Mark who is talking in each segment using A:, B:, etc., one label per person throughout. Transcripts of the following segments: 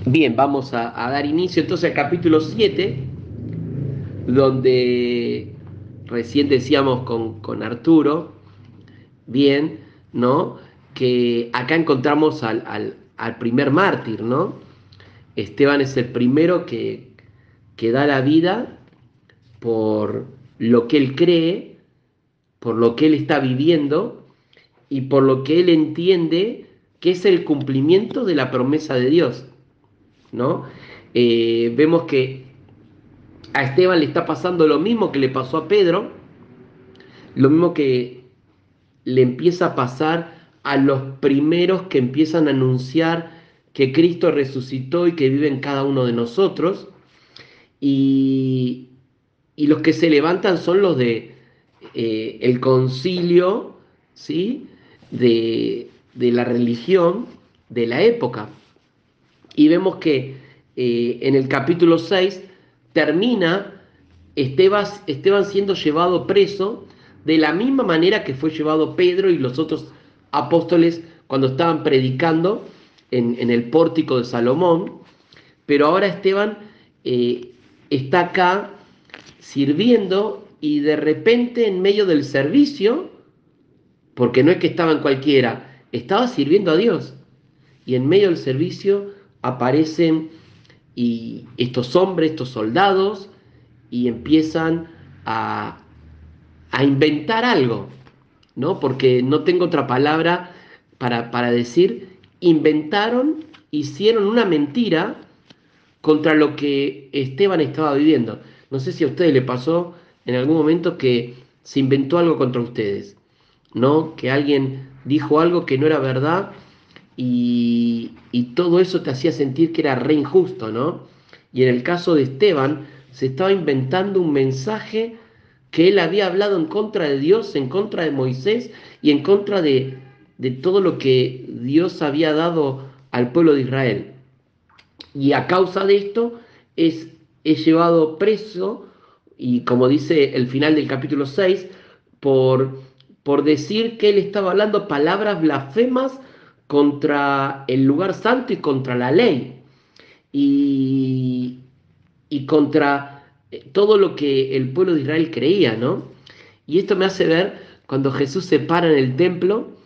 A: Bien, vamos a dar inicio entonces al capítulo 7, donde recién decíamos con Arturo, bien, ¿no? Que acá encontramos al primer mártir, ¿no? Esteban es el primero que da la vida por lo que él cree, por lo que él está viviendo y por lo que él entiende que es el cumplimiento de la promesa de Dios, ¿no? Vemos que a Esteban le está pasando lo mismo que le pasó a Pedro, lo mismo que le empieza a pasar a los primeros que empiezan a anunciar que Cristo resucitó y que vive en cada uno de nosotros. Y, y los que se levantan son los de el concilio, ¿sí? De la religión de la época. Y vemos que en el capítulo 6 termina Esteban siendo llevado preso de la misma manera que fue llevado Pedro y los otros apóstoles cuando estaban predicando en el pórtico de Salomón. Pero ahora Esteban está acá sirviendo y de repente en medio del servicio, porque no es que estaba en cualquiera, estaba sirviendo a Dios. Y en medio del servicio aparecen estos hombres, estos soldados, y empiezan a, a inventar algo, ¿no? Porque no tengo otra palabra para decir, inventaron, hicieron una mentira contra lo que Esteban estaba viviendo. No sé si a ustedes le pasó en algún momento que se inventó algo contra ustedes, ¿no? Que alguien dijo algo que no era verdad y todo eso te hacía sentir que era re injusto, ¿no? Y en el caso de Esteban, se estaba inventando un mensaje que él había hablado en contra de Dios, en contra de Moisés y en contra de todo lo que Dios había dado al pueblo de Israel. Y a causa de esto es llevado preso, y como dice el final del capítulo 6 por, por decir que él estaba hablando palabras blasfemas contra el lugar santo y contra la ley. Y, y contra todo lo que el pueblo de Israel creía, ¿no? Y esto me hace ver cuando Jesús se para en el templo,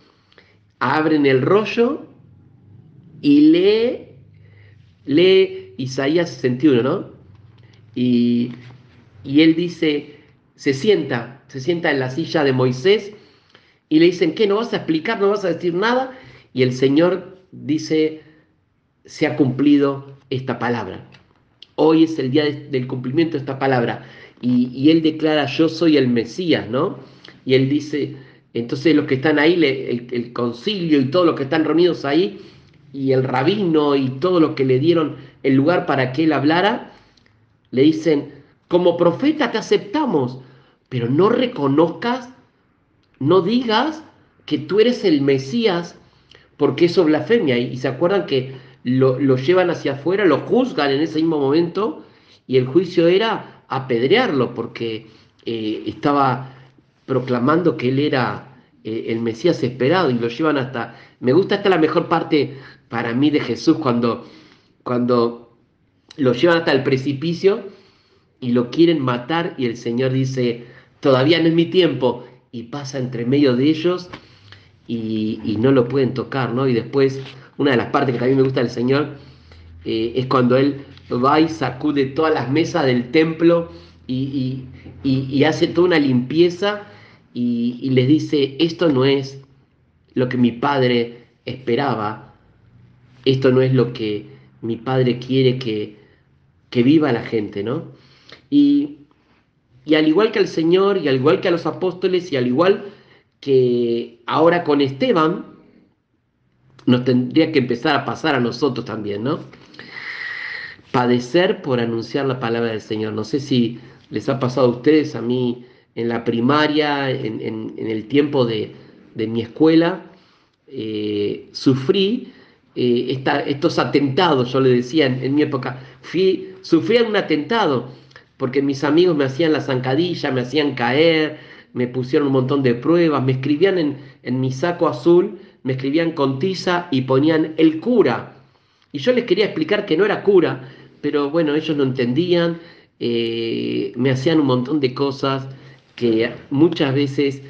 A: abren el rollo y lee Isaías 61, ¿no? Y, y él dice, se sienta en la silla de Moisés y le dicen, ¿qué? ¿No vas a explicar? ¿No vas a decir nada? Y el Señor dice, se ha cumplido esta palabra. Hoy es el día del cumplimiento de esta palabra. Y él declara, yo soy el Mesías, ¿no? Y él dice, entonces los que están ahí, el concilio y todos los que están reunidos ahí, y el rabino y todos los que le dieron el lugar para que él hablara, le dicen, como profeta te aceptamos, pero no reconozcas, no digas que tú eres el Mesías, porque eso blasfemia. Y se acuerdan que lo llevan hacia afuera, lo juzgan en ese mismo momento, y el juicio era apedrearlo, porque estaba proclamando que él era el Mesías esperado, y lo llevan hasta... Me gusta, esta la mejor parte para mí de Jesús, cuando lo llevan hasta el precipicio y lo quieren matar, y el Señor dice, todavía no es mi tiempo, y pasa entre medio de ellos y no lo pueden tocar, ¿no? Y después, una de las partes que también me gusta del Señor es cuando Él va y sacude todas las mesas del templo y hace toda una limpieza y les dice, esto no es lo que mi Padre esperaba, esto no es lo que mi Padre quiere que viva la gente, ¿no? Y, y al igual que al Señor, y al igual que a los apóstoles, y al igual que ahora con Esteban, nos tendría que empezar a pasar a nosotros también, ¿no? Padecer por anunciar la palabra del Señor. No sé si les ha pasado a ustedes, a mí en la primaria, en el tiempo de mi escuela, sufrí estos atentados, yo le decía en mi época, sufrí un atentado, porque mis amigos me hacían la zancadilla, me hacían caer, me pusieron un montón de pruebas, me escribían en mi saco azul, me escribían con tiza y ponían el cura. Y yo les quería explicar que no era cura, pero bueno, ellos no entendían, me hacían un montón de cosas que muchas veces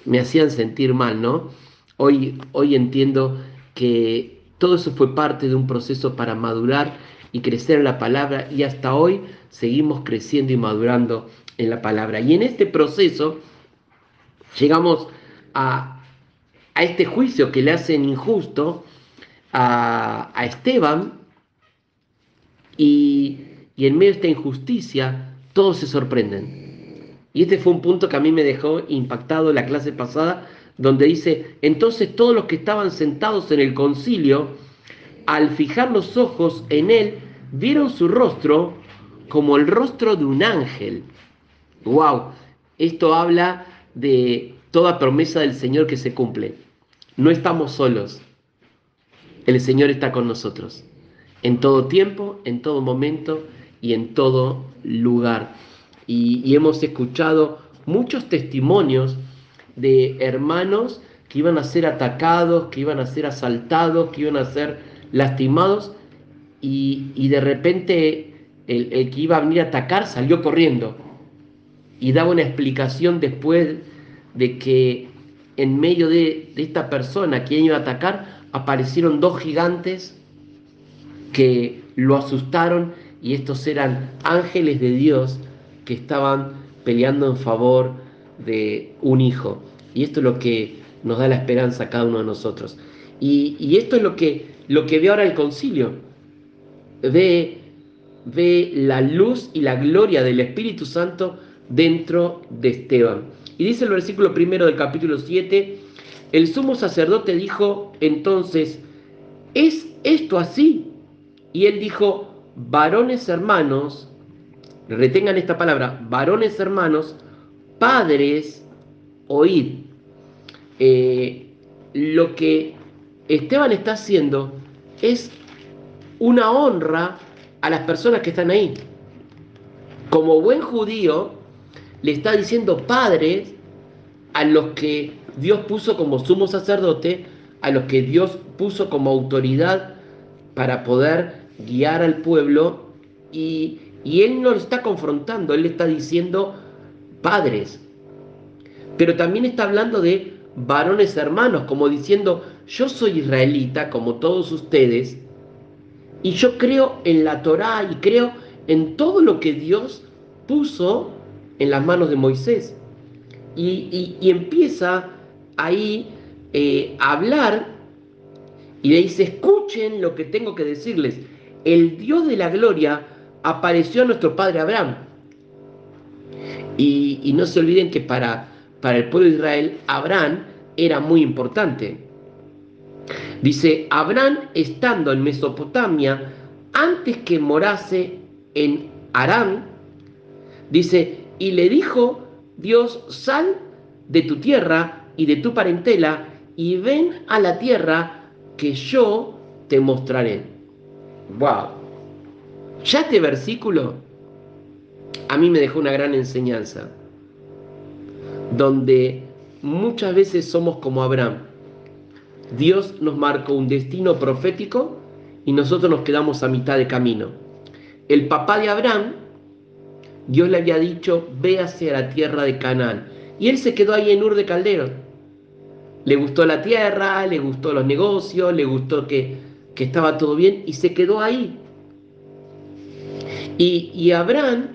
A: me hacían sentir mal, ¿no? Hoy entiendo que todo eso fue parte de un proceso para madurar y crecer en la palabra, y hasta hoy seguimos creciendo y madurando en la palabra. Y en este proceso llegamos a, a este juicio que le hacen injusto a Esteban, y, y en medio de esta injusticia todos se sorprenden. Y este fue un punto que a mí me dejó impactado la clase pasada, donde dice: entonces todos los que estaban sentados en el concilio, al fijar los ojos en él, vieron su rostro como el rostro de un ángel. ¡Wow! Esto habla de toda promesa del Señor que se cumple. No estamos solos. El Señor está con nosotros. En todo tiempo, en todo momento y en todo lugar. Y hemos escuchado muchos testimonios de hermanos que iban a ser atacados, que iban a ser asaltados, que iban a ser lastimados, y de repente el que iba a venir a atacar salió corriendo y daba una explicación después de que en medio de esta persona que iba a atacar aparecieron dos gigantes que lo asustaron, y estos eran ángeles de Dios que estaban peleando en favor de un hijo. Y esto es lo que nos da la esperanza a cada uno de nosotros. Y esto es lo que ve ahora el concilio. Ve la luz y la gloria del Espíritu Santo dentro de Esteban. Y dice el versículo primero del capítulo 7, el sumo sacerdote dijo entonces: ¿es esto así? Y él dijo: varones hermanos, retengan esta palabra, varones hermanos, padres, oíd. Lo que Esteban está haciendo es una honra a las personas que están ahí. Como buen judío, le está diciendo padres a los que Dios puso como sumo sacerdote, a los que Dios puso como autoridad para poder guiar al pueblo, y él no lo está confrontando, él le está diciendo padres. Pero también está hablando de varones hermanos, como diciendo: yo soy israelita como todos ustedes, y yo creo en la Torá y creo en todo lo que Dios puso en las manos de Moisés. Y empieza ahí a hablar, y le dice: escuchen lo que tengo que decirles. El Dios de la gloria apareció a nuestro padre Abraham. Y no se olviden que para el pueblo de Israel, Abraham era muy importante. Dice: Abraham, estando en Mesopotamia, antes que morase en Harán, dice, y le dijo Dios: sal de tu tierra y de tu parentela y ven a la tierra que yo te mostraré. Wow. Ya este versículo a mí me dejó una gran enseñanza, donde muchas veces somos como Abraham. Dios nos marcó un destino profético y nosotros nos quedamos a mitad de camino. El papá de Abraham, Dios le había dicho: ve hacia la tierra de Canaán, y él se quedó ahí en Ur de Calderos. Le gustó la tierra, le gustó los negocios, le gustó que estaba todo bien, y se quedó ahí. Y Abraham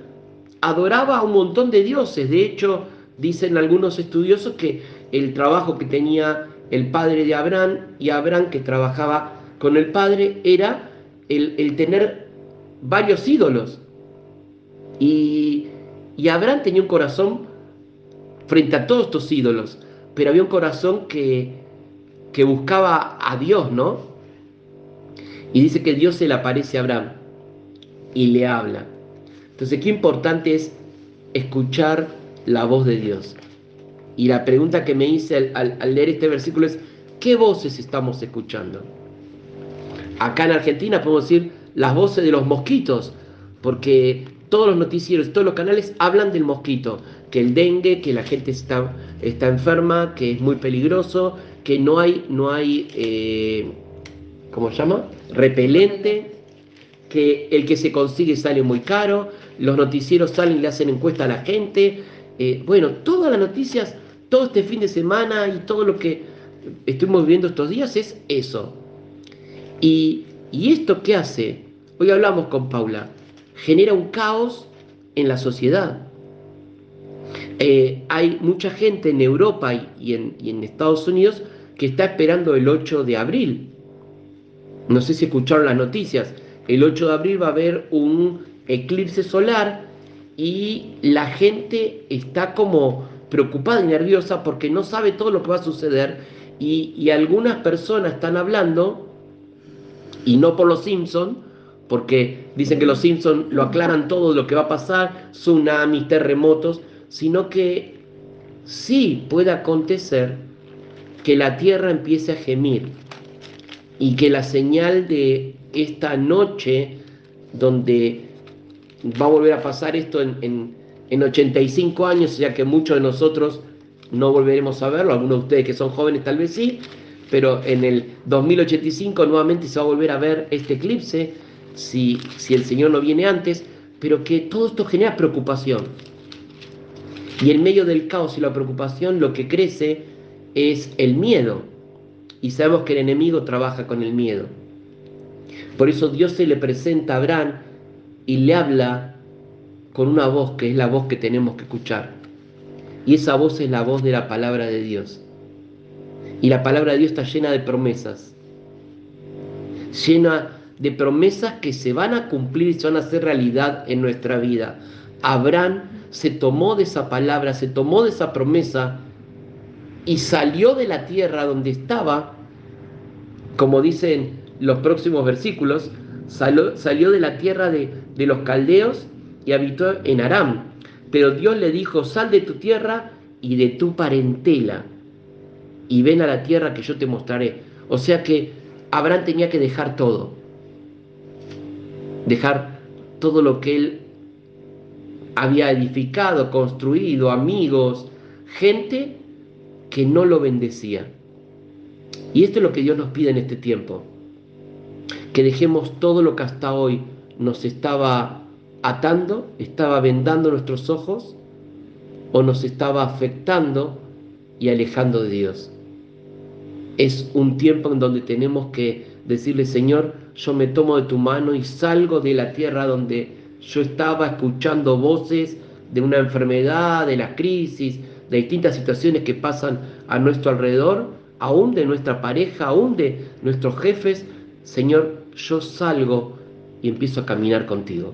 A: adoraba a un montón de dioses. De hecho, dicen algunos estudiosos que el trabajo que tenía el padre de Abraham y Abraham que trabajaba con el padre era el tener varios ídolos. Y Abraham tenía un corazón frente a todos estos ídolos, pero había un corazón que buscaba a Dios, ¿no? Y dice que Dios se le aparece a Abraham y le habla. Entonces, qué importante es escuchar la voz de Dios. Y la pregunta que me hice al leer este versículo es: ¿qué voces estamos escuchando? Acá en Argentina podemos decir las voces de los mosquitos, porque todos los noticieros, todos los canales hablan del mosquito, que el dengue, que la gente está enferma, que es muy peligroso, que no hay ¿cómo se llama? Repelente, que el que se consigue sale muy caro, los noticieros salen y le hacen encuesta a la gente. Bueno, todas las noticias, todo este fin de semana y todo lo que estuvimos viviendo estos días es eso. Y esto qué hace, hoy hablamos con Paula, genera un caos en la sociedad. Hay mucha gente en Europa y en Estados Unidos que está esperando el 8 de abril. No sé si escucharon las noticias. El 8 de abril va a haber un eclipse solar y la gente está como preocupada y nerviosa porque no sabe todo lo que va a suceder y algunas personas están hablando, y no por los Simpsons, porque dicen que los Simpsons lo aclaran todo lo que va a pasar, tsunamis, terremotos, sino que sí puede acontecer que la Tierra empiece a gemir y que la señal de esta noche, donde va a volver a pasar esto en 85 años, ya que muchos de nosotros no volveremos a verlo, algunos de ustedes que son jóvenes tal vez sí, pero en el 2085 nuevamente se va a volver a ver este eclipse, si el Señor no viene antes, pero que todo esto genera preocupación. Y en medio del caos y la preocupación lo que crece es el miedo. Y sabemos que el enemigo trabaja con el miedo. Por eso Dios se le presenta a Abraham y le habla con una voz que es la voz que tenemos que escuchar. Y esa voz es la voz de la palabra de Dios. Y la palabra de Dios está llena de promesas. Llena de promesas que se van a cumplir y se van a hacer realidad en nuestra vida. Abraham se tomó de esa palabra, se tomó de esa promesa y salió de la tierra donde estaba, como dicen los próximos versículos, salió de la tierra de los caldeos y habitó en Aram. Pero Dios le dijo, sal de tu tierra y de tu parentela y ven a la tierra que yo te mostraré. O sea que Abraham tenía que dejar todo lo que él había edificado, construido, amigos, gente que no lo bendecía. Y esto es lo que Dios nos pide en este tiempo, que dejemos todo lo que hasta hoy nos estaba atando, estaba vendando nuestros ojos o nos estaba afectando y alejando de Dios. Es un tiempo en donde tenemos que decirle, Señor, yo me tomo de tu mano y salgo de la tierra donde yo estaba escuchando voces de una enfermedad, de la crisis, de distintas situaciones que pasan a nuestro alrededor, aún de nuestra pareja, aún de nuestros jefes. Señor, yo salgo y empiezo a caminar contigo.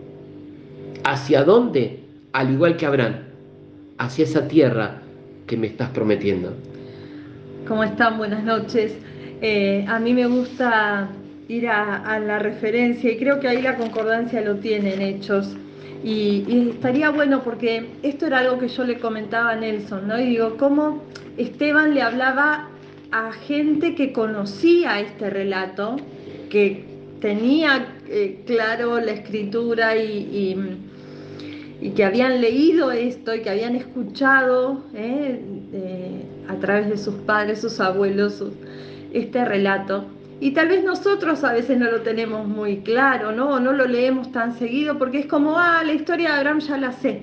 A: ¿Hacia dónde? Al igual que Abraham, hacia esa tierra que me estás prometiendo.
B: ¿Cómo están? Buenas noches. A mí me gusta ir a la referencia y creo que ahí la concordancia lo tiene en Hechos. Y estaría bueno porque esto era algo que yo le comentaba a Nelson, ¿no? Y digo, cómo Esteban le hablaba a gente que conocía este relato, que tenía claro la escritura y que habían leído esto y que habían escuchado a través de sus padres, sus abuelos, este relato. Y tal vez nosotros a veces no lo tenemos muy claro, ¿no? O no lo leemos tan seguido porque es como, la historia de Abraham ya la sé.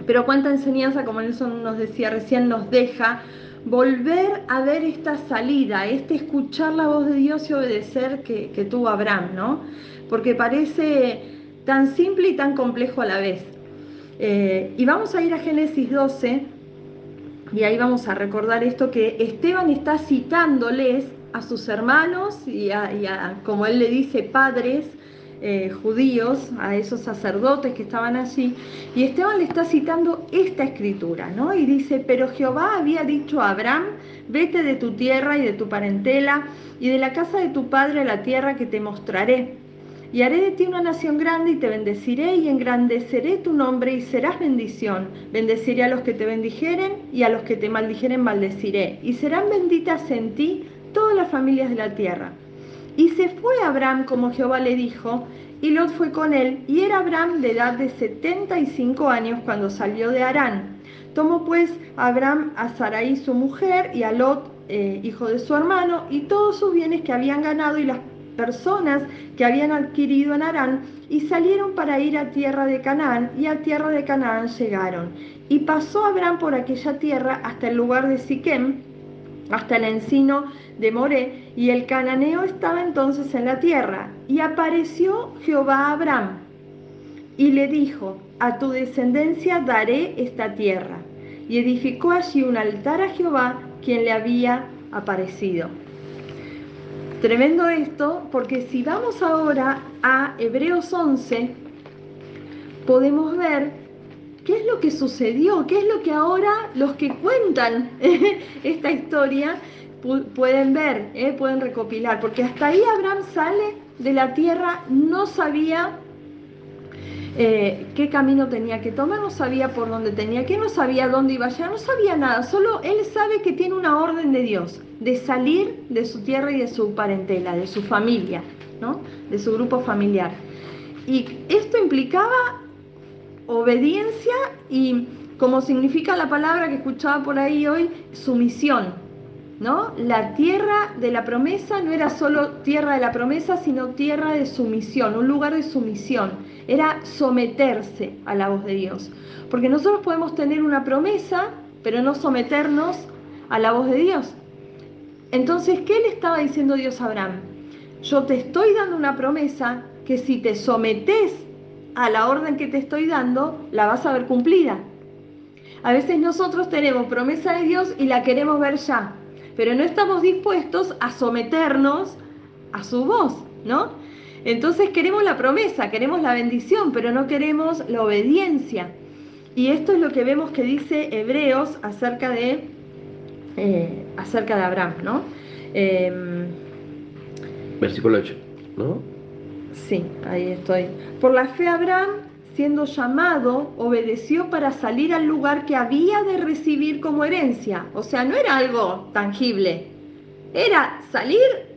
B: Pero cuánta enseñanza, como Nelson nos decía recién, nos deja volver a ver esta salida, escuchar la voz de Dios y obedecer que tuvo Abraham, ¿no? Porque parece tan simple y tan complejo a la vez. Y vamos a ir a Génesis 12 y ahí vamos a recordar esto que Esteban está citándoles a sus hermanos y a como él le dice, padres judíos, a esos sacerdotes que estaban allí, y Esteban le está citando esta escritura, ¿no? Y dice, pero Jehová había dicho a Abraham, vete de tu tierra y de tu parentela y de la casa de tu padre a la tierra que te mostraré. Y haré de ti una nación grande y te bendeciré y engrandeceré tu nombre y serás bendición. Bendeciré a los que te bendijeren y a los que te maldijeren maldeciré. Y serán benditas en ti todas las familias de la tierra. Y se fue Abraham como Jehová le dijo, y Lot fue con él, y era Abraham de edad de 75 años cuando salió de Harán. Tomó pues Abraham a Sarai su mujer y a Lot, hijo de su hermano, y todos sus bienes que habían ganado y las personas que habían adquirido en Harán, y salieron para ir a tierra de Canaán, y a tierra de Canaán llegaron. Y pasó Abraham por aquella tierra hasta el lugar de Siquem, hasta el encino de Moré, y el cananeo estaba entonces en la tierra. Y apareció Jehová a Abraham, y le dijo: a tu descendencia daré esta tierra. Y edificó allí un altar a Jehová, quien le había aparecido. Tremendo esto, porque si vamos ahora a Hebreos 11, podemos ver qué es lo que sucedió, qué es lo que ahora los que cuentan esta historia pueden ver, pueden recopilar, porque hasta ahí Abraham sale de la tierra, no sabía qué camino tenía que tomar, no sabía por dónde tenía que ir, no sabía dónde iba a llegar, no sabía nada, solo él sabe que tiene una orden de Dios, de salir de su tierra y de su parentela, de su familia, ¿no? De su grupo familiar. Y esto implicaba obediencia y, como significa la palabra que escuchaba por ahí hoy, sumisión, ¿no? La tierra de la promesa no era solo tierra de la promesa, sino tierra de sumisión, un lugar de sumisión. Era someterse a la voz de Dios. Porque nosotros podemos tener una promesa, pero no someternos a la voz de Dios. Entonces, ¿qué le estaba diciendo Dios a Abraham? Yo te estoy dando una promesa que si te sometes a la orden que te estoy dando, la vas a ver cumplida. A veces nosotros tenemos promesa de Dios y la queremos ver ya, pero no estamos dispuestos a someternos a su voz, ¿no? Entonces queremos la promesa, queremos la bendición, pero no queremos la obediencia. Y esto es lo que vemos que dice Hebreos acerca de Abraham, ¿no?
A: Versículo 8, ¿no?
B: Sí, ahí estoy. Por la fe Abraham, siendo llamado, obedeció para salir al lugar que había de recibir como herencia. O sea, no era algo tangible, era salir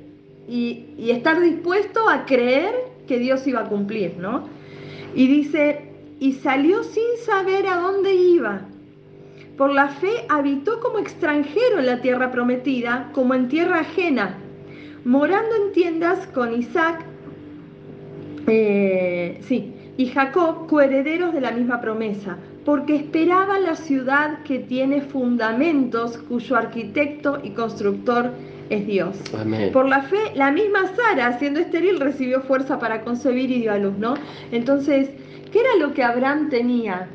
B: y estar dispuesto a creer que Dios iba a cumplir, ¿no? Y dice, y salió sin saber a dónde iba. Por la fe habitó como extranjero en la tierra prometida, como en tierra ajena, morando en tiendas con Isaac, y Jacob, coherederos de la misma promesa, porque esperaba la ciudad que tiene fundamentos, cuyo arquitecto y constructor es Dios.
A: Amén.
B: Por la fe, la misma Sara, siendo estéril, recibió fuerza para concebir y dio a luz, ¿no? Entonces, ¿qué era lo que Abraham tenía?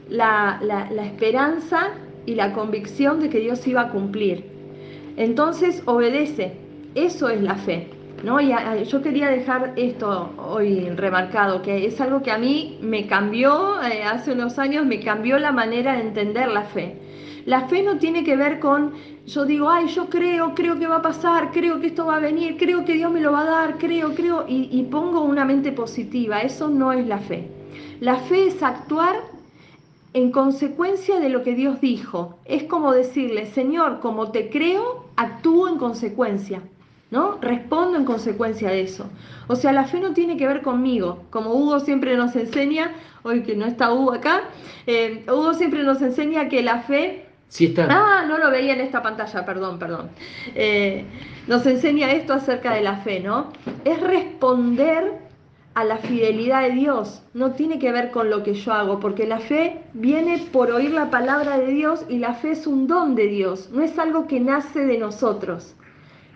B: La esperanza y la convicción de que Dios iba a cumplir. Entonces, obedece. Eso es la fe, ¿no? Y yo quería dejar esto hoy remarcado, que es algo que a mí me cambió, hace unos años me cambió la manera de entender la fe. La fe no tiene que ver con, yo digo, ay, yo creo que va a pasar, creo que esto va a venir, creo que Dios me lo va a dar, creo, y pongo una mente positiva. Eso no es la fe. La fe es actuar en consecuencia de lo que Dios dijo. Es como decirle, Señor, como te creo, actúo en consecuencia, ¿no? Respondo en consecuencia de eso. O sea, la fe no tiene que ver conmigo. Como Hugo siempre nos enseña, hoy que no está Hugo acá, Hugo siempre nos enseña que la fe...
A: Sí está.
B: Ah, no lo veía en esta pantalla, perdón. Nos enseña esto acerca de la fe, ¿no? Es responder a la fidelidad de Dios, no tiene que ver con lo que yo hago, porque la fe viene por oír la palabra de Dios y la fe es un don de Dios, no es algo que nace de nosotros.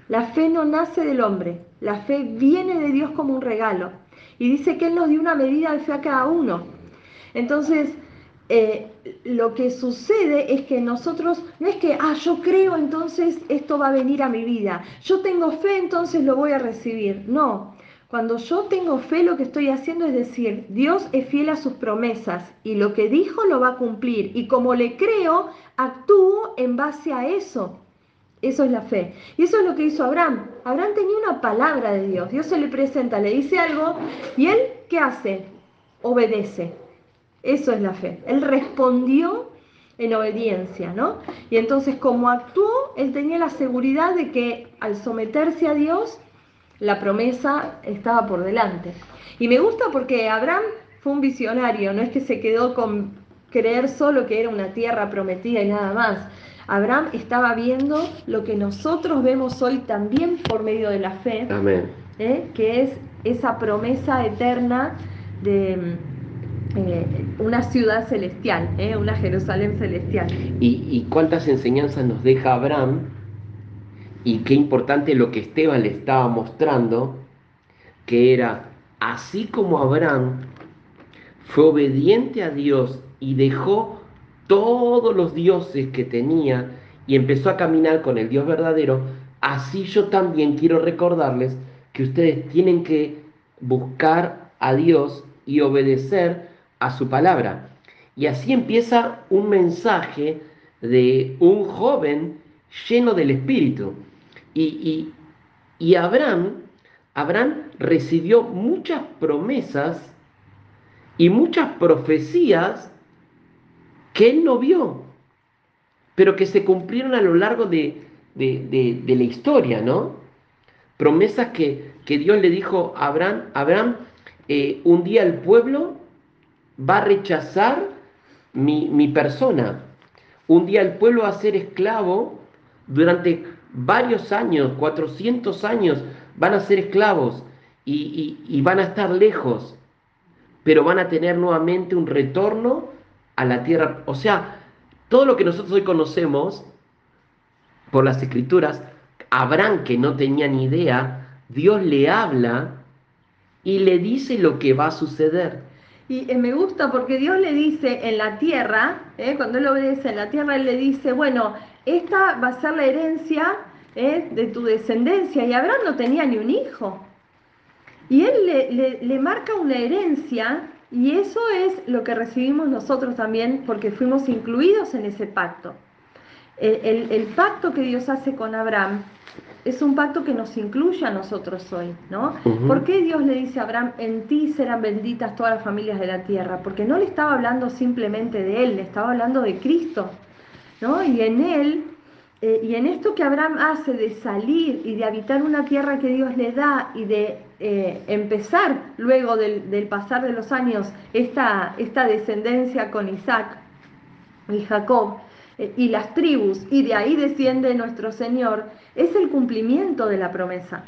B: La fe no nace del hombre, la fe viene de Dios como un regalo y dice que Él nos dio una medida de fe a cada uno. Entonces, lo que sucede es que nosotros, no es que, yo creo, entonces esto va a venir a mi vida, yo tengo fe, entonces lo voy a recibir. No. Cuando yo tengo fe, lo que estoy haciendo es decir, Dios es fiel a sus promesas y lo que dijo lo va a cumplir. Y como le creo, actúo en base a eso. Eso es la fe. Y eso es lo que hizo Abraham. Abraham tenía una palabra de Dios. Dios se le presenta, le dice algo y él, ¿qué hace? Obedece. Eso es la fe. Él respondió en obediencia, ¿no? Y entonces, como actuó, él tenía la seguridad de que al someterse a Dios, la promesa estaba por delante. Y me gusta porque Abraham fue un visionario, no es que se quedó con creer solo que era una tierra prometida y nada más. Abraham estaba viendo lo que nosotros vemos hoy también por medio de la fe.
A: Amén.
B: que es esa promesa eterna de una ciudad celestial, una Jerusalén celestial.
A: Y cuántas enseñanzas nos deja Abraham, y qué importante lo que Esteban le estaba mostrando, que era, así como Abraham fue obediente a Dios y dejó todos los dioses que tenía y empezó a caminar con el Dios verdadero, así yo también quiero recordarles que ustedes tienen que buscar a Dios y obedecer a su palabra. Y así empieza un mensaje de un joven lleno del Espíritu. Y, y, y Abraham recibió muchas promesas y muchas profecías que él no vio, pero que se cumplieron a lo largo de la historia, ¿no? Promesas que Dios le dijo a Abraham, un día el pueblo va a rechazar mi persona, un día el pueblo va a ser esclavo durante varios años, 400 años, van a ser esclavos y van a estar lejos, pero van a tener nuevamente un retorno a la tierra. O sea, todo lo que nosotros hoy conocemos por las escrituras, Abraham, que no tenía ni idea, Dios le habla y le dice lo que va a suceder.
B: Y me gusta porque Dios le dice en la tierra, cuando Él obedece en la tierra, Él le dice, bueno, esta va a ser la herencia de tu descendencia. Y Abraham no tenía ni un hijo. Y Él le marca una herencia, y eso es lo que recibimos nosotros también porque fuimos incluidos en ese pacto. El pacto que Dios hace con Abraham es un pacto que nos incluye a nosotros hoy, ¿no? ¿Por qué Dios le dice a Abraham, en ti serán benditas todas las familias de la tierra? Porque no le estaba hablando simplemente de él, le estaba hablando de Cristo, ¿no? Y en él, y en esto que Abraham hace de salir y de habitar una tierra que Dios le da y de empezar luego del pasar de los años esta descendencia con Isaac y Jacob, y las tribus, y de ahí desciende nuestro Señor, es el cumplimiento de la promesa.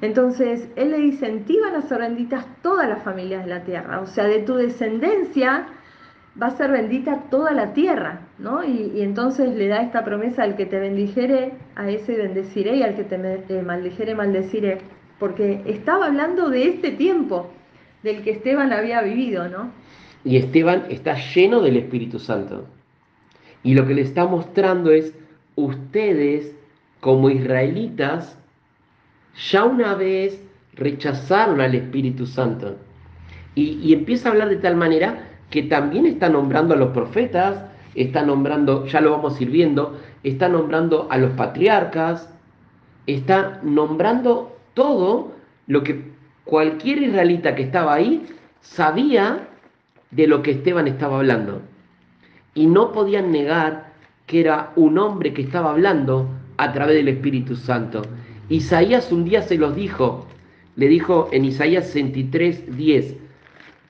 B: Entonces, Él le dice, en ti van a ser benditas todas las familias de la tierra, o sea, de tu descendencia va a ser bendita toda la tierra, ¿no? Y entonces le da esta promesa, al que te bendijere, a ese bendeciré, y al que te maldijere, maldeciré, porque estaba hablando de este tiempo, del que Esteban había vivido, ¿no?
A: Y Esteban está lleno del Espíritu Santo. Y lo que le está mostrando es, ustedes como israelitas ya una vez rechazaron al Espíritu Santo. Y empieza a hablar de tal manera que también está nombrando a los profetas, está nombrando, ya lo vamos a ir viendo, está nombrando a los patriarcas, está nombrando todo lo que cualquier israelita que estaba ahí sabía de lo que Esteban estaba hablando. Y no podían negar que era un hombre que estaba hablando a través del Espíritu Santo. Isaías un día se los dijo, le dijo en Isaías 63:10,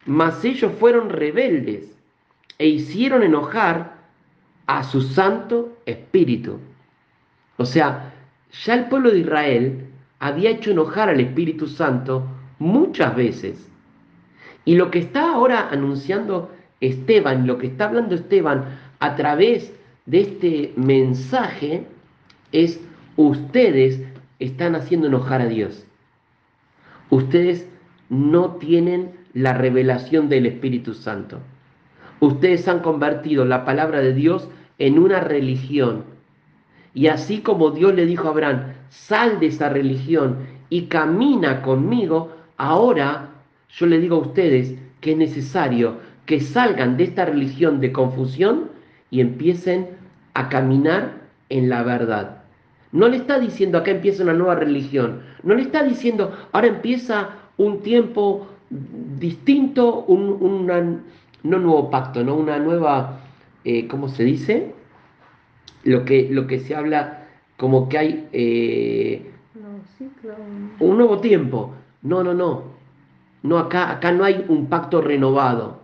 A: mas ellos fueron rebeldes e hicieron enojar a su Santo Espíritu. O sea, ya el pueblo de Israel había hecho enojar al Espíritu Santo muchas veces. Y lo que está ahora anunciando Esteban, lo que está hablando Esteban a través de este mensaje es, ustedes están haciendo enojar a Dios. Ustedes no tienen la revelación del Espíritu Santo. Ustedes han convertido la palabra de Dios en una religión. Y así como Dios le dijo a Abraham, sal de esa religión y camina conmigo, ahora yo le digo a ustedes que es necesario que salgan de esta religión de confusión y empiecen a caminar en la verdad. No le está diciendo acá empieza una nueva religión, no le está diciendo ahora empieza un tiempo distinto, no nuevo pacto, no una nueva, ¿cómo se dice? Lo que se habla como que hay un nuevo tiempo. No, no, no. No, acá no hay un pacto renovado.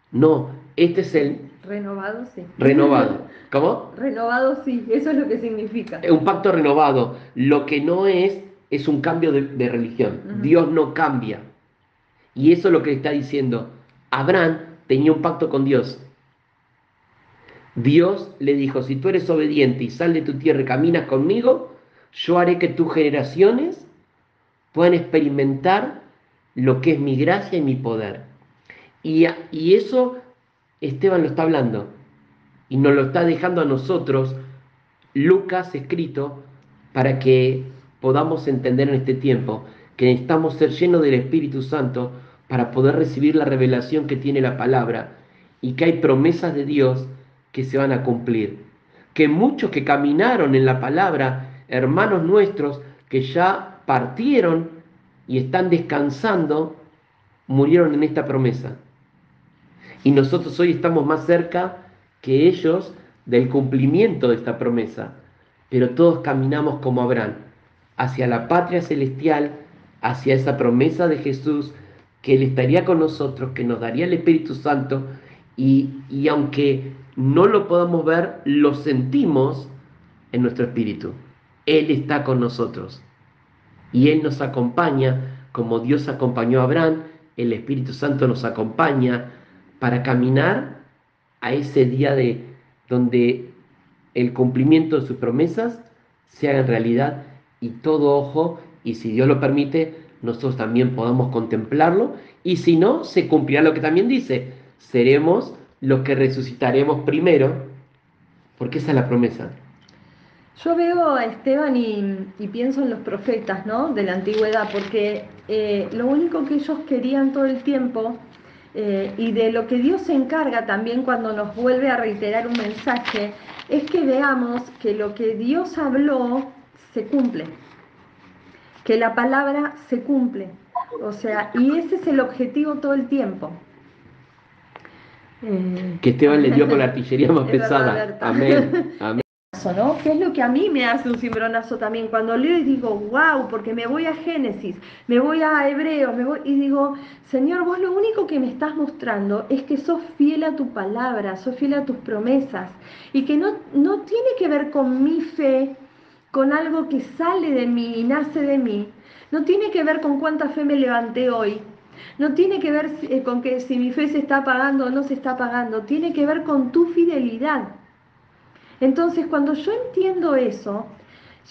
A: No, este es el
B: Renovado, sí.
A: renovado. ¿Cómo?
B: Renovado, sí, eso es lo que significa.
A: Un pacto renovado. Lo que no es es un cambio de religión.
B: Ujú.
A: Dios no cambia. Y eso es lo que está diciendo. Abraham tenía un pacto con Dios. Dios le dijo, si tú eres obediente y sal de tu tierra y caminas conmigo, yo haré que tus generaciones puedan experimentar lo que es mi gracia y mi poder. Y eso Esteban lo está hablando y nos lo está dejando a nosotros, Lucas escrito, para que podamos entender en este tiempo que necesitamos ser llenos del Espíritu Santo para poder recibir la revelación que tiene la palabra y que hay promesas de Dios que se van a cumplir. Que muchos que caminaron en la palabra, hermanos nuestros que ya partieron y están descansando, murieron en esta promesa. Y nosotros hoy estamos más cerca que ellos del cumplimiento de esta promesa. Pero todos caminamos como Abraham, hacia la patria celestial, hacia esa promesa de Jesús, que Él estaría con nosotros, que nos daría el Espíritu Santo, y aunque no lo podamos ver, lo sentimos en nuestro espíritu. Él está con nosotros y Él nos acompaña, como Dios acompañó a Abraham, el Espíritu Santo nos acompaña para caminar a ese día donde el cumplimiento de sus promesas se haga en realidad y todo ojo, y si Dios lo permite, nosotros también podamos contemplarlo, y si no, se cumplirá lo que también dice, seremos los que resucitaremos primero, porque esa es la promesa.
B: Yo veo a Esteban y pienso en los profetas, ¿no? De la antigüedad, porque lo único que ellos querían todo el tiempo, y de lo que Dios se encarga también cuando nos vuelve a reiterar un mensaje, es que veamos que lo que Dios habló se cumple, que la palabra se cumple. O sea, y ese es el objetivo todo el tiempo.
A: Que Esteban le dio con la artillería más
B: Es verdad,
A: pesada.
B: Berta.
A: Amén, amén.
B: ¿No? ¿Qué es lo que a mí me hace un cimbronazo también? Cuando leo y digo, wow, porque me voy a Génesis, me voy a Hebreos, y digo, Señor, vos lo único que me estás mostrando es que sos fiel a tu palabra, sos fiel a tus promesas, y que no tiene que ver con mi fe, con algo que sale de mí y nace de mí, no tiene que ver con cuánta fe me levanté hoy, no tiene que ver con que si mi fe se está apagando o no se está apagando, tiene que ver con tu fidelidad. Entonces, cuando yo entiendo eso,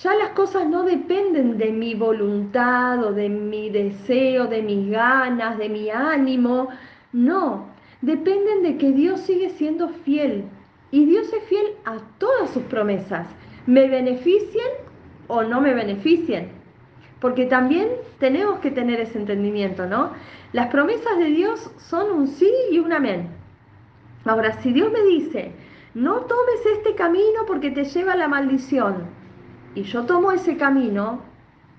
B: ya las cosas no dependen de mi voluntad o de mi deseo, de mis ganas, de mi ánimo, no, dependen de que Dios sigue siendo fiel. Y Dios es fiel a todas sus promesas, me beneficien o no me beneficien. Porque también tenemos que tener ese entendimiento, ¿no? Las promesas de Dios son un sí y un amén. Ahora, si Dios me dice, no tomes este camino porque te lleva a la maldición, y yo tomo ese camino,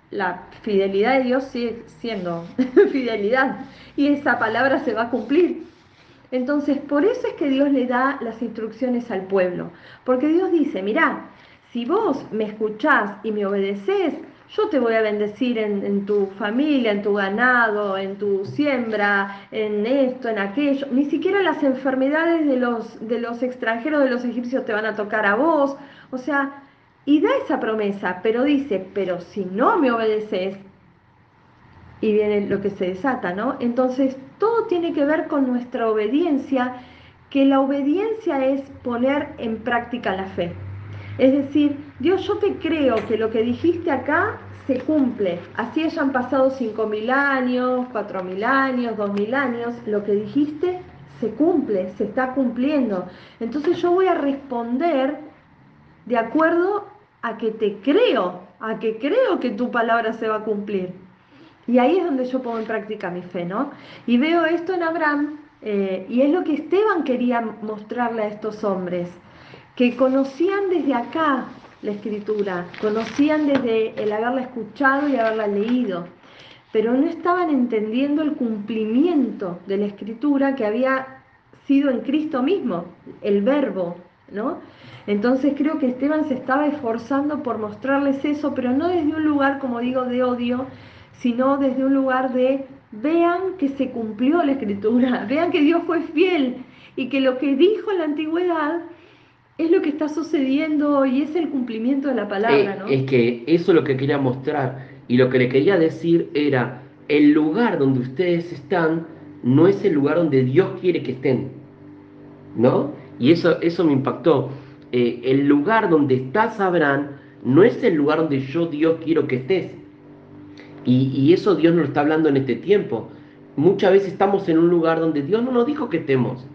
B: la fidelidad de Dios sigue siendo fidelidad, y esa palabra se va a cumplir. Entonces, por eso es que Dios le da las instrucciones al pueblo, porque Dios dice, mirá, si vos me escuchás y me obedecés, yo te voy a bendecir en tu familia, en tu ganado, en tu siembra, en esto, en aquello. Ni siquiera las enfermedades de los extranjeros, de los egipcios, te van a tocar a vos. O sea, y da esa promesa, pero dice, pero si no me obedeces, y viene lo que se desata, ¿no? Entonces, todo tiene que ver con nuestra obediencia, que la obediencia es poner en práctica la fe. Es decir, Dios, yo te creo que lo que dijiste acá se cumple. Así hayan pasado 5.000 años, 4.000 años, 2.000 años, lo que dijiste se cumple, se está cumpliendo. Entonces yo voy a responder de acuerdo a que te creo, a que creo que tu palabra se va a cumplir. Y ahí es donde yo pongo en práctica mi fe, ¿no? Y veo esto en Abraham, y es lo que Esteban quería mostrarle a estos hombres, que conocían desde acá la Escritura, conocían desde el haberla escuchado y haberla leído, pero no estaban entendiendo el cumplimiento de la Escritura que había sido en Cristo mismo, el Verbo, ¿no? Entonces creo que Esteban se estaba esforzando por mostrarles eso, pero no desde un lugar, como digo, de odio, sino desde un lugar de vean que se cumplió la Escritura, vean que Dios fue fiel y que lo que dijo en la antigüedad es lo que está sucediendo y es el cumplimiento de la palabra, ¿no?
A: Es que eso es lo que quería mostrar, Y lo que le quería decir era, el lugar donde ustedes están no es el lugar donde Dios quiere que estén, ¿no? Y eso me impactó. El lugar donde estás, Abraham, no es el lugar donde yo, Dios, quiero que estés. Y eso Dios nos está hablando en este tiempo. Muchas veces estamos en un lugar donde Dios no nos dijo que estemos.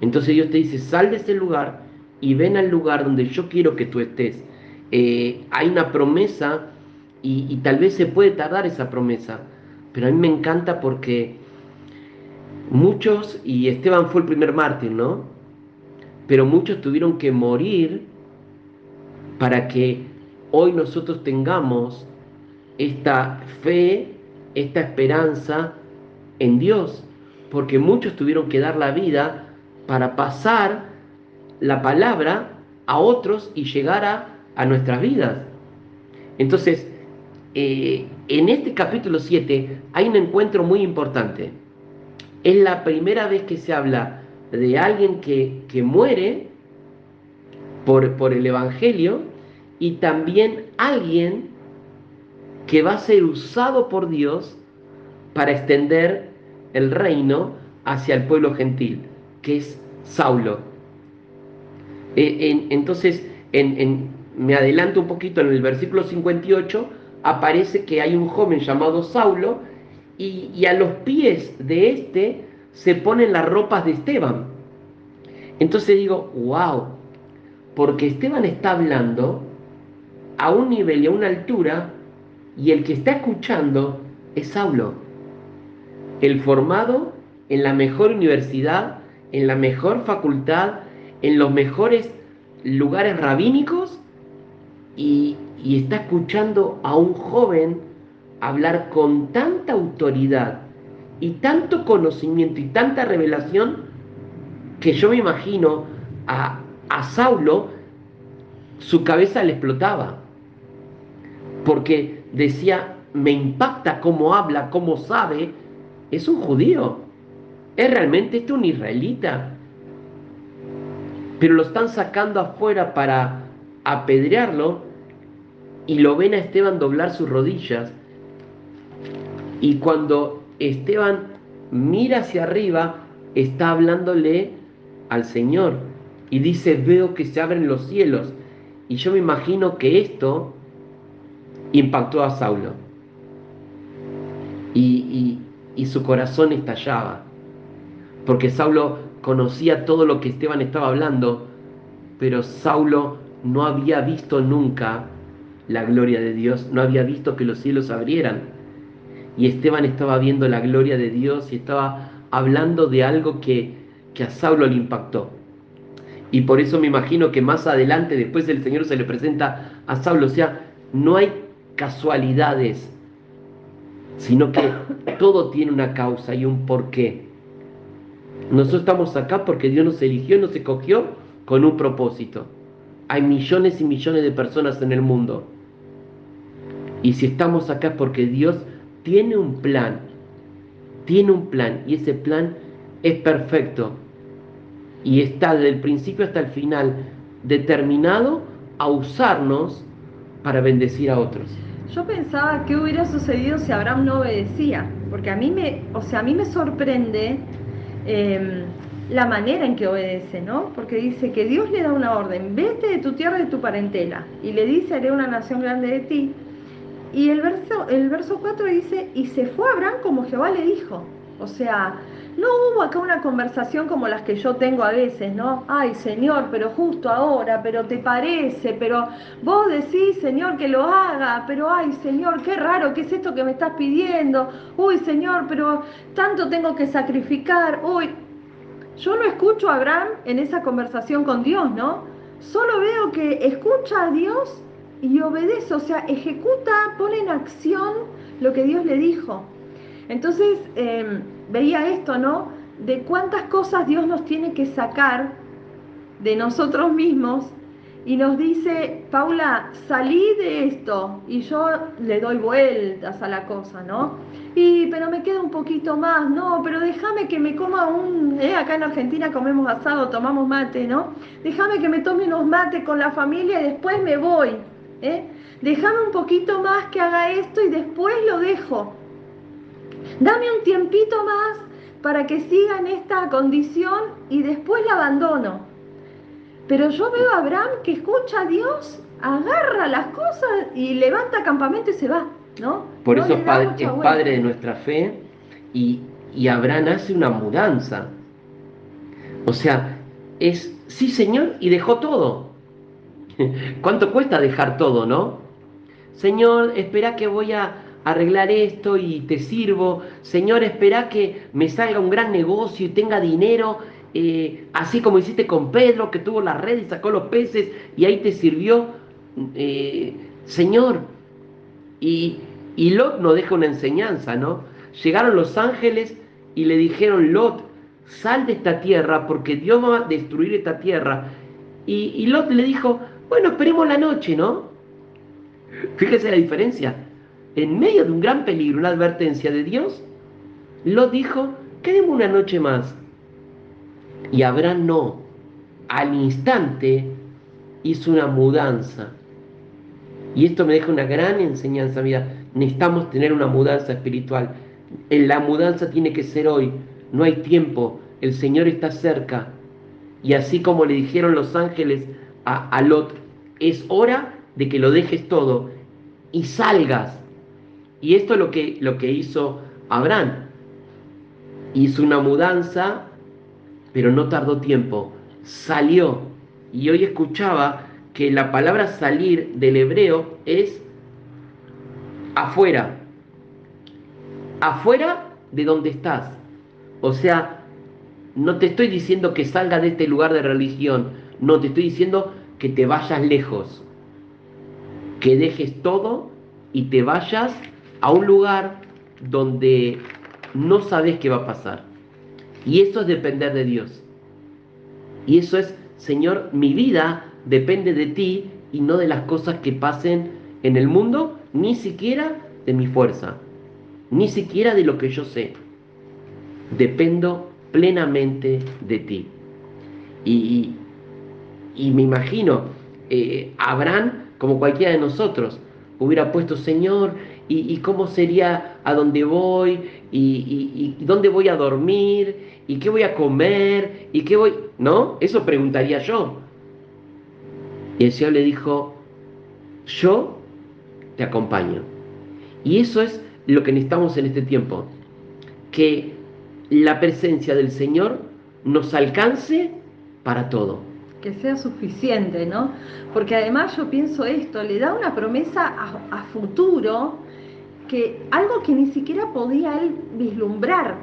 A: Entonces Dios te dice, sal de ese lugar y ven al lugar donde yo quiero que tú estés. Hay una promesa y tal vez se puede tardar esa promesa, pero a mí me encanta porque muchos, y Esteban fue el primer mártir, ¿no? Pero muchos tuvieron que morir para que hoy nosotros tengamos esta fe, esta esperanza en Dios, porque muchos tuvieron que dar la vida para pasar la palabra a otros y llegar a nuestras vidas. Entonces, en este capítulo 7 hay un encuentro muy importante. Es la primera vez que se habla de alguien que muere por el Evangelio y también alguien que va a ser usado por Dios para extender el reino hacia el pueblo gentil, que es Saulo. Entonces, me adelanto un poquito, en el versículo 58 aparece que hay un joven llamado Saulo y a los pies de este se ponen las ropas de Esteban. Entonces digo, wow, porque Esteban está hablando a un nivel y a una altura y el que está escuchando es Saulo, el formado en la mejor universidad, en la mejor facultad, en los mejores lugares rabínicos y está escuchando a un joven hablar con tanta autoridad y tanto conocimiento y tanta revelación que yo me imagino a Saulo, su cabeza le explotaba, porque decía, me impacta cómo habla, cómo sabe, es un judío, es realmente un israelita, pero lo están sacando afuera para apedrearlo y lo ven a Esteban doblar sus rodillas. Y cuando Esteban mira hacia arriba, está hablándole al Señor y dice, veo que se abren los cielos. Y yo me imagino que esto impactó a Saulo y su corazón estallaba, porque Saulo conocía todo lo que Esteban estaba hablando, pero Saulo no había visto nunca la gloria de Dios, no había visto que los cielos se abrieran. Y Esteban estaba viendo la gloria de Dios y estaba hablando de algo que a Saulo le impactó. Y por eso me imagino que más adelante, después el Señor se le presenta a Saulo. O sea, no hay casualidades, sino que todo tiene una causa y un porqué. Nosotros estamos acá porque Dios nos eligió, nos escogió con un propósito. Hay millones y millones de personas en el mundo. Y si estamos acá es porque Dios tiene un plan, y ese plan es perfecto y está desde el principio hasta el final determinado a usarnos para bendecir a otros.
B: Yo pensaba qué hubiera sucedido si Abraham no obedecía, porque a mí me sorprende la manera en que obedece, ¿no? Porque dice que Dios le da una orden, vete de tu tierra y de tu parentela, y le dice, haré una nación grande de ti. Y el verso 4 dice, y se fue Abraham como Jehová le dijo. O sea, no hubo acá una conversación como las que yo tengo a veces, ¿no? Ay, Señor, pero justo ahora, pero te parece, pero vos decís, Señor, que lo haga, pero ay, Señor, qué raro, ¿qué es esto que me estás pidiendo? Uy, Señor, pero tanto tengo que sacrificar. Uy, yo no escucho a Abraham en esa conversación con Dios, ¿no? Solo veo que escucha a Dios y obedece, o sea, ejecuta, pone en acción lo que Dios le dijo. Entonces, veía esto, ¿no? De cuántas cosas Dios nos tiene que sacar de nosotros mismos y nos dice, Paula, salí de esto, y yo le doy vueltas a la cosa, ¿no? Pero me queda un poquito más, no, pero déjame que me coma acá en Argentina comemos asado, tomamos mate, ¿no? Déjame que me tome unos mates con la familia y después me voy, déjame un poquito más que haga esto y después lo dejo. Dame un tiempito más para que siga en esta condición y después la abandono. Pero yo veo a Abraham que escucha a Dios, agarra las cosas y levanta campamento y se va, ¿no?
A: Por
B: No
A: eso
B: le da mucha
A: es
B: vuelta.
A: padre de nuestra fe y Abraham hace una mudanza. O sea, sí, Señor, y dejó todo. ¿Cuánto cuesta dejar todo, no? Señor, espera que voy a arreglar esto y te sirvo. Señor, espera que me salga un gran negocio y tenga dinero, así como hiciste con Pedro, que tuvo la red y sacó los peces y ahí te sirvió. Señor, y, y Lot nos deja una enseñanza, ¿no? Llegaron los ángeles y le dijeron, Lot, sal de esta tierra porque Dios va a destruir esta tierra. Y Lot le dijo, bueno, esperemos la noche, ¿no? Fíjese la diferencia. En medio de un gran peligro, una advertencia de Dios, Lot dijo, quedemos una noche más. Y Abraham no. Al instante hizo una mudanza. Y esto me deja una gran enseñanza, mira, necesitamos tener una mudanza espiritual. La mudanza tiene que ser hoy, no hay tiempo, el Señor está cerca. Y así como le dijeron los ángeles a Lot, es hora de que lo dejes todo y salgas. Y esto es lo que hizo Abraham. Hizo una mudanza, pero no tardó tiempo. Salió. Y hoy escuchaba que la palabra salir del hebreo es afuera. Afuera de donde estás. O sea, no te estoy diciendo que salgas de este lugar de religión. No, te estoy diciendo que te vayas lejos. Que dejes todo y te vayas a un lugar donde no sabes qué va a pasar. Y eso es depender de Dios. Y eso es, Señor, mi vida depende de ti y no de las cosas que pasen en el mundo, ni siquiera de mi fuerza, ni siquiera de lo que yo sé. Dependo plenamente de ti. Y, y me imagino, Abraham, como cualquiera de nosotros, hubiera puesto, Señor, y cómo sería a dónde voy, y dónde voy a dormir, y qué voy a comer, y qué voy... ¿No? Eso preguntaría yo. Y el Señor le dijo, yo te acompaño. Y eso es lo que necesitamos en este tiempo. Que la presencia del Señor nos alcance para todo.
B: Que sea suficiente, ¿no? Porque además yo pienso esto, le da una promesa a futuro, que algo que ni siquiera podía él vislumbrar.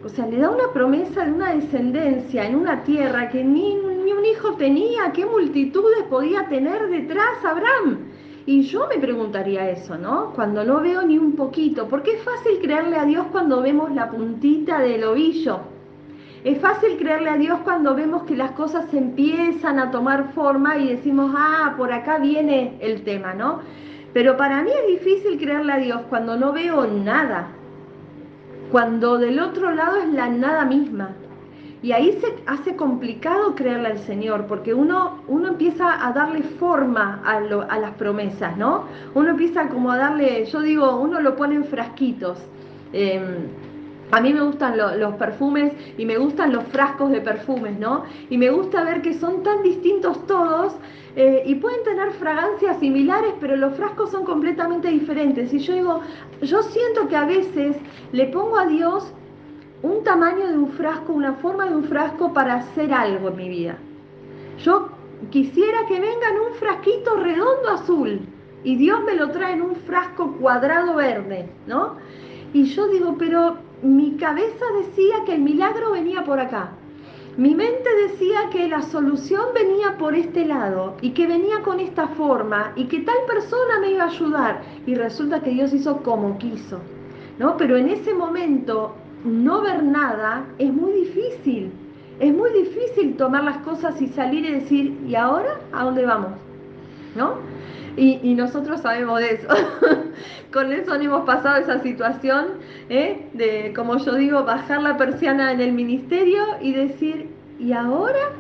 B: O sea, le da una promesa de una descendencia en una tierra que ni un hijo tenía, qué multitudes podía tener detrás Abraham. Y yo me preguntaría eso, ¿no? Cuando no veo ni un poquito, porque es fácil creerle a Dios cuando vemos la puntita del ovillo. Es fácil creerle a Dios cuando vemos que las cosas empiezan a tomar forma y decimos, ah, por acá viene el tema, ¿no? Pero para mí es difícil creerle a Dios cuando no veo nada, cuando del otro lado es la nada misma. Y ahí se hace complicado creerle al Señor, porque uno empieza a darle forma a las promesas, ¿no? Uno empieza como a darle, yo digo, uno lo pone en frasquitos. A mí me gustan los perfumes y me gustan los frascos de perfumes, ¿no? Y me gusta ver que son tan distintos todos y pueden tener fragancias similares, pero los frascos son completamente diferentes. Y yo digo, yo siento que a veces le pongo a Dios un tamaño de un frasco, una forma de un frasco para hacer algo en mi vida. Yo quisiera que venga en un frasquito redondo azul y Dios me lo trae en un frasco cuadrado verde, ¿no? Y yo digo, pero mi cabeza decía que el milagro venía por acá. Mi mente decía que la solución venía por este lado y que venía con esta forma y que tal persona me iba a ayudar. Y resulta que Dios hizo como quiso, ¿no? Pero en ese momento no ver nada es muy difícil. Es muy difícil tomar las cosas y salir y decir, ¿y ahora a dónde vamos? ¿No? Y nosotros sabemos de eso. Con eso no hemos pasado esa situación, de, como yo digo, bajar la persiana en el ministerio y decir, ¿y ahora?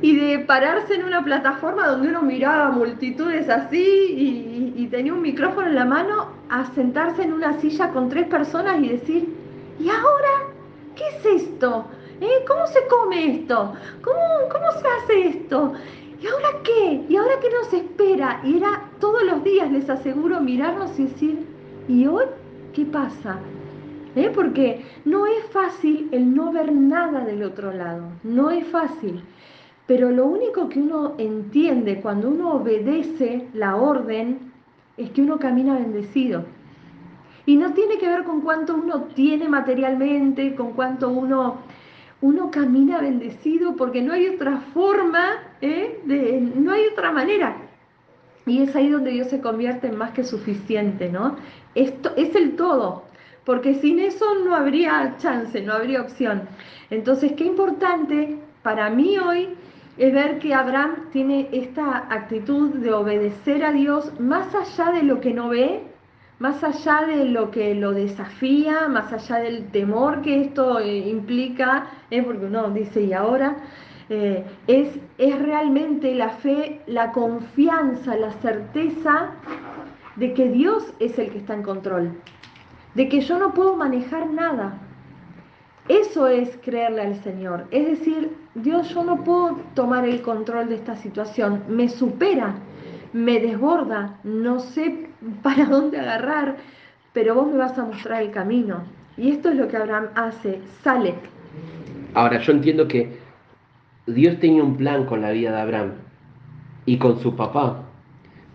B: y de pararse en una plataforma donde uno miraba multitudes así y tenía un micrófono en la mano, a sentarse en una silla con 3 personas y decir, ¿y ahora qué es esto? ¿Cómo se come esto? ¿Cómo se hace esto? ¿Y ahora qué? ¿Y ahora qué nos espera? Y era todos los días, les aseguro, mirarnos y decir, ¿y hoy qué pasa? Porque no es fácil el no ver nada del otro lado, no es fácil. Pero lo único que uno entiende cuando uno obedece la orden es que uno camina bendecido. Y no tiene que ver con cuánto uno tiene materialmente, con cuánto uno camina bendecido, porque no hay otra forma, no hay otra manera. Y es ahí donde Dios se convierte en más que suficiente, ¿no? Esto es el todo, porque sin eso no habría chance, no habría opción. Entonces, qué importante para mí hoy es ver que Abraham tiene esta actitud de obedecer a Dios más allá de lo que no ve, más allá de lo que lo desafía, más allá del temor que esto implica, porque uno dice, ¿y ahora? Es realmente la fe, la confianza, la certeza de que Dios es el que está en control, de que yo no puedo manejar nada. Eso es creerle al Señor. Es decir, Dios, yo no puedo tomar el control de esta situación, me supera, me desborda, no sé para dónde agarrar, pero vos me vas a mostrar el camino. Y esto es lo que Abraham hace, sale.
A: Ahora, yo entiendo que Dios tenía un plan con la vida de Abraham y con su papá,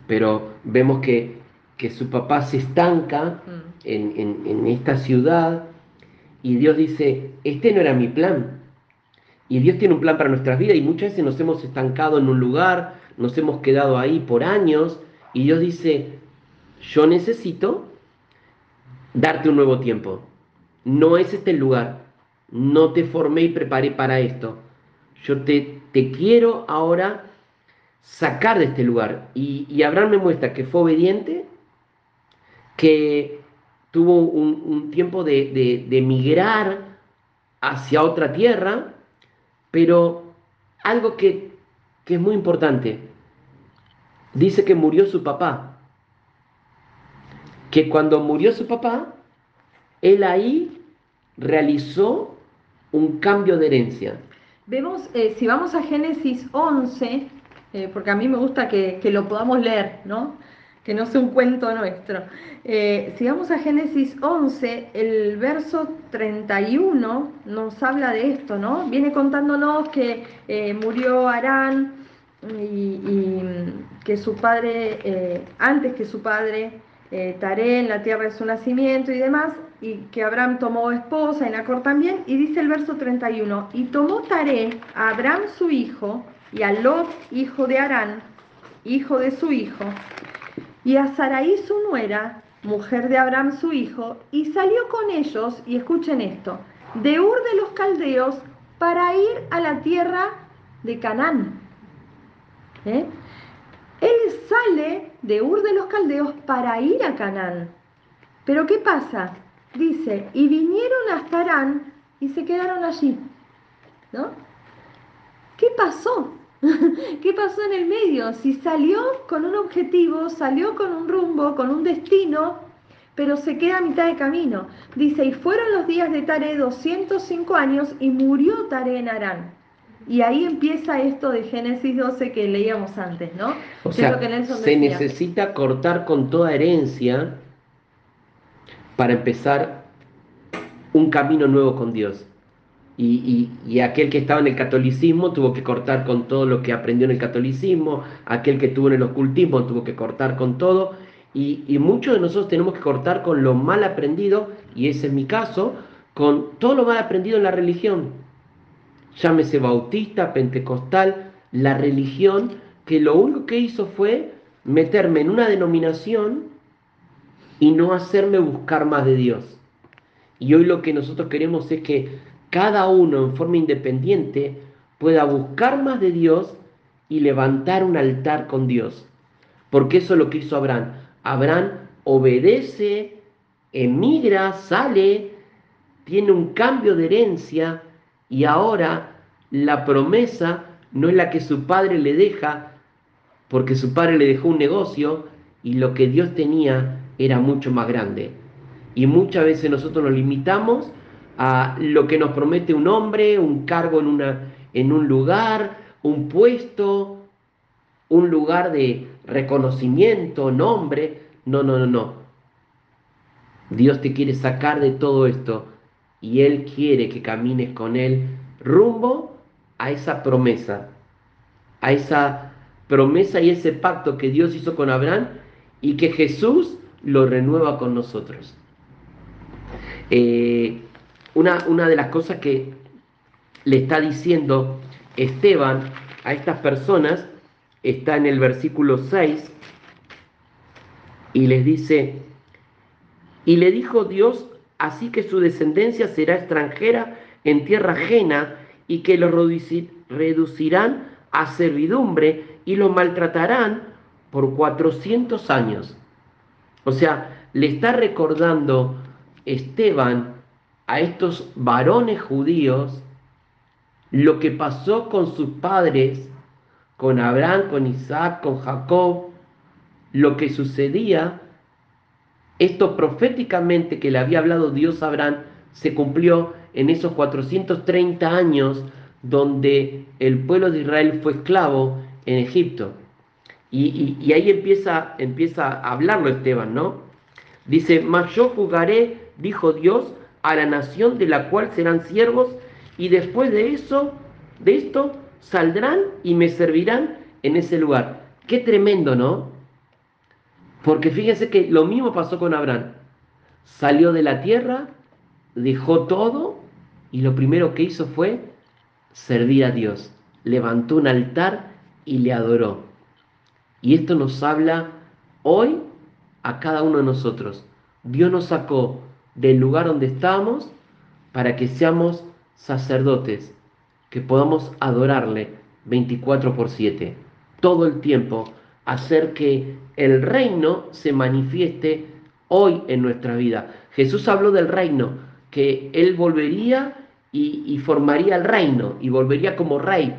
A: pero vemos que su papá se estanca en esta ciudad y Dios dice, este no era mi plan. Y Dios tiene un plan para nuestras vidas y muchas veces nos hemos estancado en un lugar, nos hemos quedado ahí por años y Dios dice, yo necesito darte un nuevo tiempo. No es este el lugar. No te formé y preparé para esto. Yo te quiero ahora sacar de este lugar. Y Abraham me muestra que fue obediente, que tuvo un tiempo de migrar hacia otra tierra, pero algo que es muy importante, dice que murió su papá, que cuando murió su papá, él ahí realizó un cambio de herencia.
B: Vemos, si vamos a Génesis 11, porque a mí me gusta que lo podamos leer, ¿no? Que no sea un cuento nuestro. Si vamos a Génesis 11, el verso 31 nos habla de esto, ¿no? Viene contándonos que murió Harán y que su padre, antes que su padre, Taré en la tierra de su nacimiento y demás, y que Abraham tomó esposa y Nacor también, y dice el verso 31, y tomó Taré a Abraham su hijo, y a Lot, hijo de Harán, hijo de su hijo, y a Sarai su nuera, mujer de Abraham su hijo, y salió con ellos, y escuchen esto, de Ur de los Caldeos, para ir a la tierra de Canaán. Él sale de Ur de los Caldeos para ir a Canaán. Pero ¿qué pasa? Dice, y vinieron hasta Harán y se quedaron allí, ¿no? ¿Qué pasó? ¿Qué pasó en el medio? Si salió con un objetivo, salió con un rumbo, con un destino, pero se queda a mitad de camino. Dice, y fueron los días de Taré 205 años y murió Taré en Harán. Y ahí empieza esto de Génesis 12 que leíamos antes, ¿no?
A: O
B: Que es lo que
A: sea,
B: Nelson
A: se
B: decía.
A: necesita cortar con toda herencia para empezar un camino nuevo con Dios. Y aquel que estaba en el catolicismo tuvo que cortar con todo lo que aprendió en el catolicismo, aquel que estuvo en el ocultismo tuvo que cortar con todo, y muchos de nosotros tenemos que cortar con lo mal aprendido, y ese es mi caso, con todo lo mal aprendido en la religión, llámese bautista, pentecostal, la religión, que lo único que hizo fue meterme en una denominación y no hacerme buscar más de Dios. Y hoy lo que nosotros queremos es que cada uno en forma independiente pueda buscar más de Dios y levantar un altar con Dios. Porque eso es lo que hizo Abraham. Abraham obedece, emigra, sale, tiene un cambio de herencia y ahora la promesa no es la que su padre le deja, porque su padre le dejó un negocio y lo que Dios tenía era mucho más grande. Y muchas veces nosotros nos limitamos a lo que nos promete un hombre, un cargo en un lugar, un puesto, un lugar de reconocimiento, nombre. No, no, no, no. Dios te quiere sacar de todo esto y Él quiere que camines con Él rumbo a esa promesa, a esa promesa y ese pacto que Dios hizo con Abraham y que Jesús lo renueva con nosotros. Eh, una de las cosas que le está diciendo Esteban a estas personas está en el versículo 6 y les dice, y le dijo Dios, así que su descendencia será extranjera en tierra ajena y que los reducirán a servidumbre y los maltratarán por 400 años. O sea, le está recordando Esteban a estos varones judíos lo que pasó con sus padres, con Abraham, con Isaac, con Jacob, lo que sucedía. Esto proféticamente que le había hablado Dios a Abraham se cumplió en esos 430 años donde el pueblo de Israel fue esclavo en Egipto. Y ahí empieza a hablarlo Esteban, ¿no? Dice, mas yo juzgaré, dijo Dios, a la nación de la cual serán siervos, y después de esto, saldrán y me servirán en ese lugar. Qué tremendo, ¿no? Porque fíjense que lo mismo pasó con Abraham. Salió de la tierra, dejó todo, y lo primero que hizo fue servir a Dios. Levantó un altar y le adoró. Y esto nos habla hoy a cada uno de nosotros. Dios nos sacó del lugar donde estábamos para que seamos sacerdotes, que podamos adorarle 24/7, todo el tiempo, hacer que el reino se manifieste hoy en nuestra vida. Jesús habló del reino, que Él volvería y formaría el reino y volvería como rey,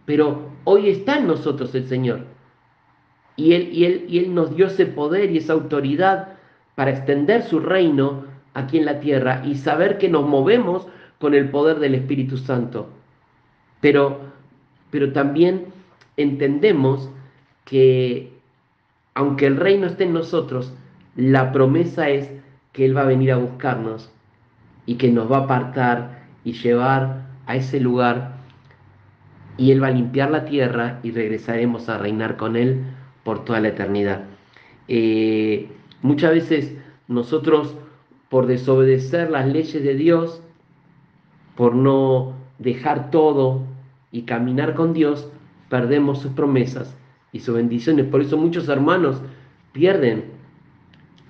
A: pero hoy está en nosotros el Señor. Y él nos dio ese poder y esa autoridad para extender su reino aquí en la tierra y saber que nos movemos con el poder del Espíritu Santo. Pero, pero también entendemos que aunque el reino esté en nosotros, la promesa es que Él va a venir a buscarnos y que nos va a apartar y llevar a ese lugar y Él va a limpiar la tierra y regresaremos a reinar con Él por toda la eternidad. Muchas veces nosotros, por desobedecer las leyes de Dios, por no dejar todo y caminar con Dios, perdemos sus promesas y sus bendiciones. Por eso muchos hermanos pierden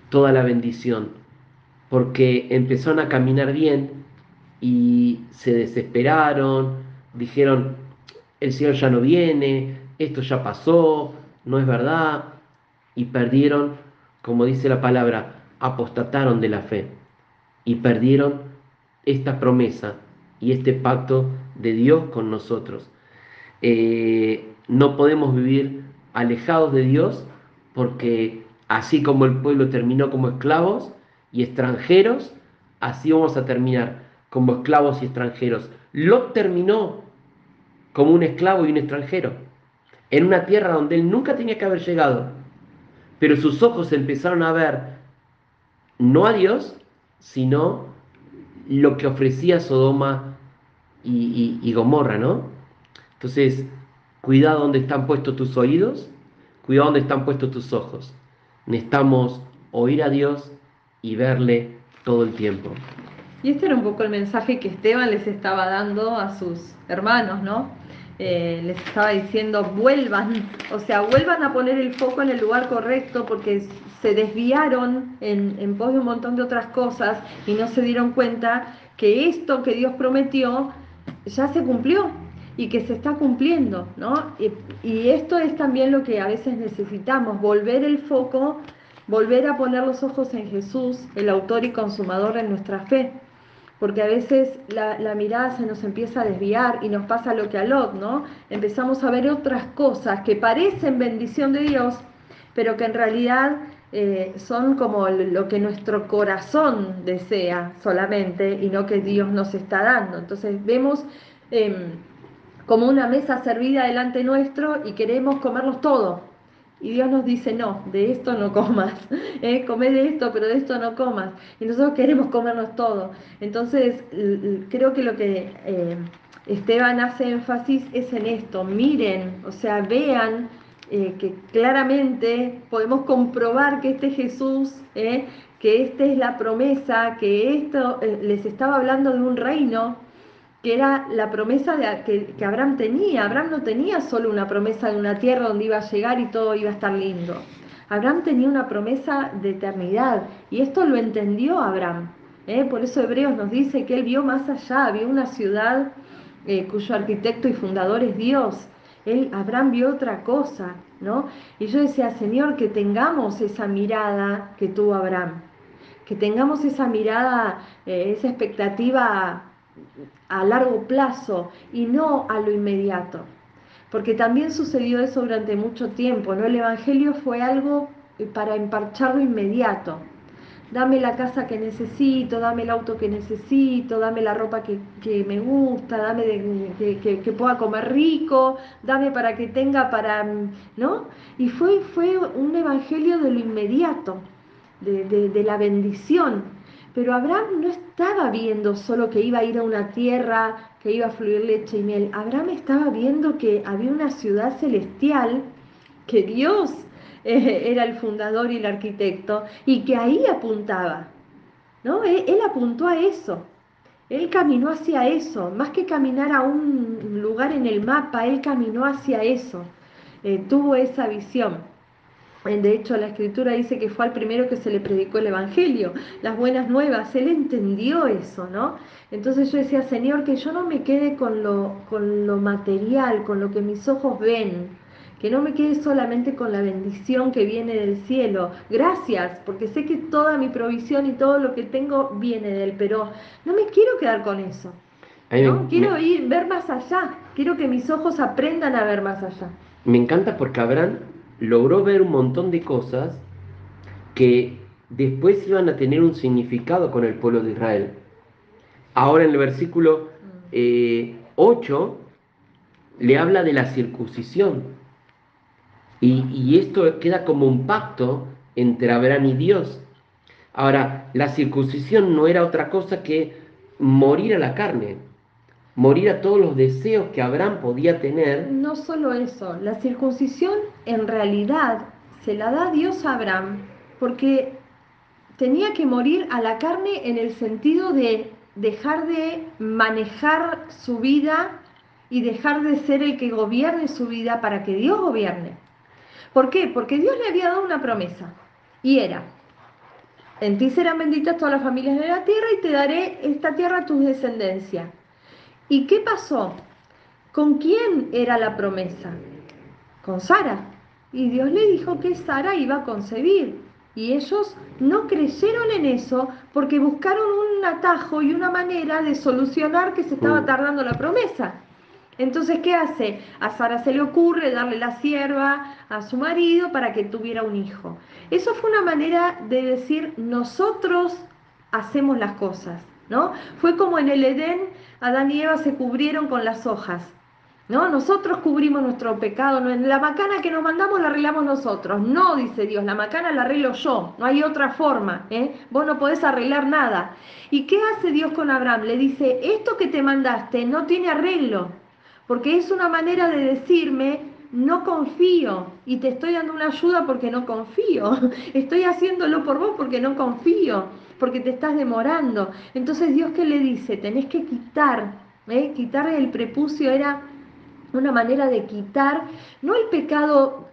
A: toda la bendición, porque empezaron a caminar bien y se desesperaron, dijeron, el Señor ya no viene, esto ya pasó, no es verdad, y perdieron, como dice la palabra, apostataron de la fe y perdieron esta promesa y este pacto de Dios con nosotros. No podemos vivir alejados de Dios porque así como el pueblo terminó como esclavos y extranjeros, así vamos a terminar como esclavos y extranjeros. Lot terminó como un esclavo y un extranjero, en una tierra donde él nunca tenía que haber llegado, pero sus ojos empezaron a ver no a Dios, sino lo que ofrecía Sodoma y Gomorra, ¿no? Entonces, cuidado donde están puestos tus oídos, cuidado donde están puestos tus ojos. Necesitamos oír a Dios y verle todo el tiempo.
B: Y este era un poco el mensaje que Esteban les estaba dando a sus hermanos, ¿no? Les estaba diciendo, vuelvan, o sea, vuelvan a poner el foco en el lugar correcto porque se desviaron en pos de un montón de otras cosas y no se dieron cuenta que esto que Dios prometió ya se cumplió y que se está cumpliendo, ¿no? Y esto es también lo que a veces necesitamos, volver el foco, volver a poner los ojos en Jesús, el autor y consumador de nuestra fe. porque a veces la mirada se nos empieza a desviar y nos pasa lo que a Lot, ¿no? Empezamos a ver otras cosas que parecen bendición de Dios, pero que en realidad son como lo que nuestro corazón desea solamente y no que Dios nos está dando. Entonces vemos como una mesa servida delante nuestro y queremos comernos todo. Y Dios nos dice, no, de esto no comas, come de esto, pero de esto no comas. Y nosotros queremos comernos todo. Entonces, creo que lo que Esteban hace énfasis es en esto, miren, o sea, vean que claramente podemos comprobar que este Jesús, que esta es la promesa, que esto les estaba hablando de un reino que era la promesa que Abraham tenía. Abraham no tenía solo una promesa de una tierra donde iba a llegar y todo iba a estar lindo. Abraham tenía una promesa de eternidad y esto lo entendió Abraham. Por eso Hebreos nos dice que él vio más allá, vio una ciudad cuyo arquitecto y fundador es Dios. Abraham vio otra cosa, ¿no? Y yo decía, Señor, que tengamos esa mirada que tuvo Abraham, que tengamos esa mirada, esa expectativa a largo plazo y no a lo inmediato. Porque también sucedió eso durante mucho tiempo, ¿no? El Evangelio fue algo para emparchar lo inmediato. Dame la casa que necesito, dame el auto que necesito, dame la ropa que me gusta, dame que pueda comer rico, dame para que tenga para, ¿no? Y fue un evangelio de lo inmediato, de la bendición. Pero Abraham no estaba viendo solo que iba a ir a una tierra, que iba a fluir leche y miel. Abraham estaba viendo que había una ciudad celestial, que Dios era el fundador y el arquitecto, y que ahí apuntaba, ¿no? Él apuntó a eso, él caminó hacia eso, más que caminar a un lugar en el mapa, él caminó hacia eso, tuvo esa visión. De hecho, la escritura dice que fue al primero que se le predicó el evangelio, las buenas nuevas, él entendió eso, ¿no? Entonces yo decía, Señor, que yo no me quede con lo material, con lo que mis ojos ven, que no me quede solamente con la bendición que viene del cielo. Gracias, porque sé que toda mi provisión y todo lo que tengo viene de él, pero no me quiero quedar con eso,
A: A mí
B: ¿no? Quiero ver más allá, quiero que mis ojos aprendan a ver más allá.
A: me encanta porque Abraham logró ver un montón de cosas que después iban a tener un significado con el pueblo de Israel. Ahora en el versículo 8 le habla de la circuncisión. Y esto queda como un pacto entre Abraham y Dios. Ahora, la circuncisión no era otra cosa que morir a la carne, morir a todos los deseos que Abraham podía tener.
B: No solo eso, la circuncisión en realidad se la da Dios a Abraham porque tenía que morir a la carne en el sentido de dejar de manejar su vida y dejar de ser el que gobierne su vida para que Dios gobierne. ¿Por qué? Porque Dios le había dado una promesa y era, en ti serán benditas todas las familias de la tierra y te daré esta tierra a tus descendencias. ¿Y qué pasó? ¿Con quién era la promesa? Con Sara. Y Dios le dijo que Sara iba a concebir. Y ellos no creyeron en eso porque buscaron un atajo y una manera de solucionar que se estaba tardando la promesa. Entonces, ¿qué hace? A Sara se le ocurre darle la sierva a su marido para que tuviera un hijo. Eso fue una manera de decir, nosotros hacemos las cosas, ¿no? Fue como en el Edén, Adán y Eva se cubrieron con las hojas, ¿no? Nosotros cubrimos nuestro pecado, la macana que nos mandamos la arreglamos nosotros. No, dice Dios, la macana la arreglo yo, no hay otra forma, vos no podés arreglar nada. ¿Y qué hace Dios con Abraham? Le dice, esto que te mandaste no tiene arreglo, porque es una manera de decirme, no confío, y te estoy dando una ayuda porque no confío, estoy haciéndolo por vos porque no confío, porque te estás demorando. Entonces Dios, ¿qué le dice? Tenés que quitar el prepucio, era una manera de quitar, no el pecado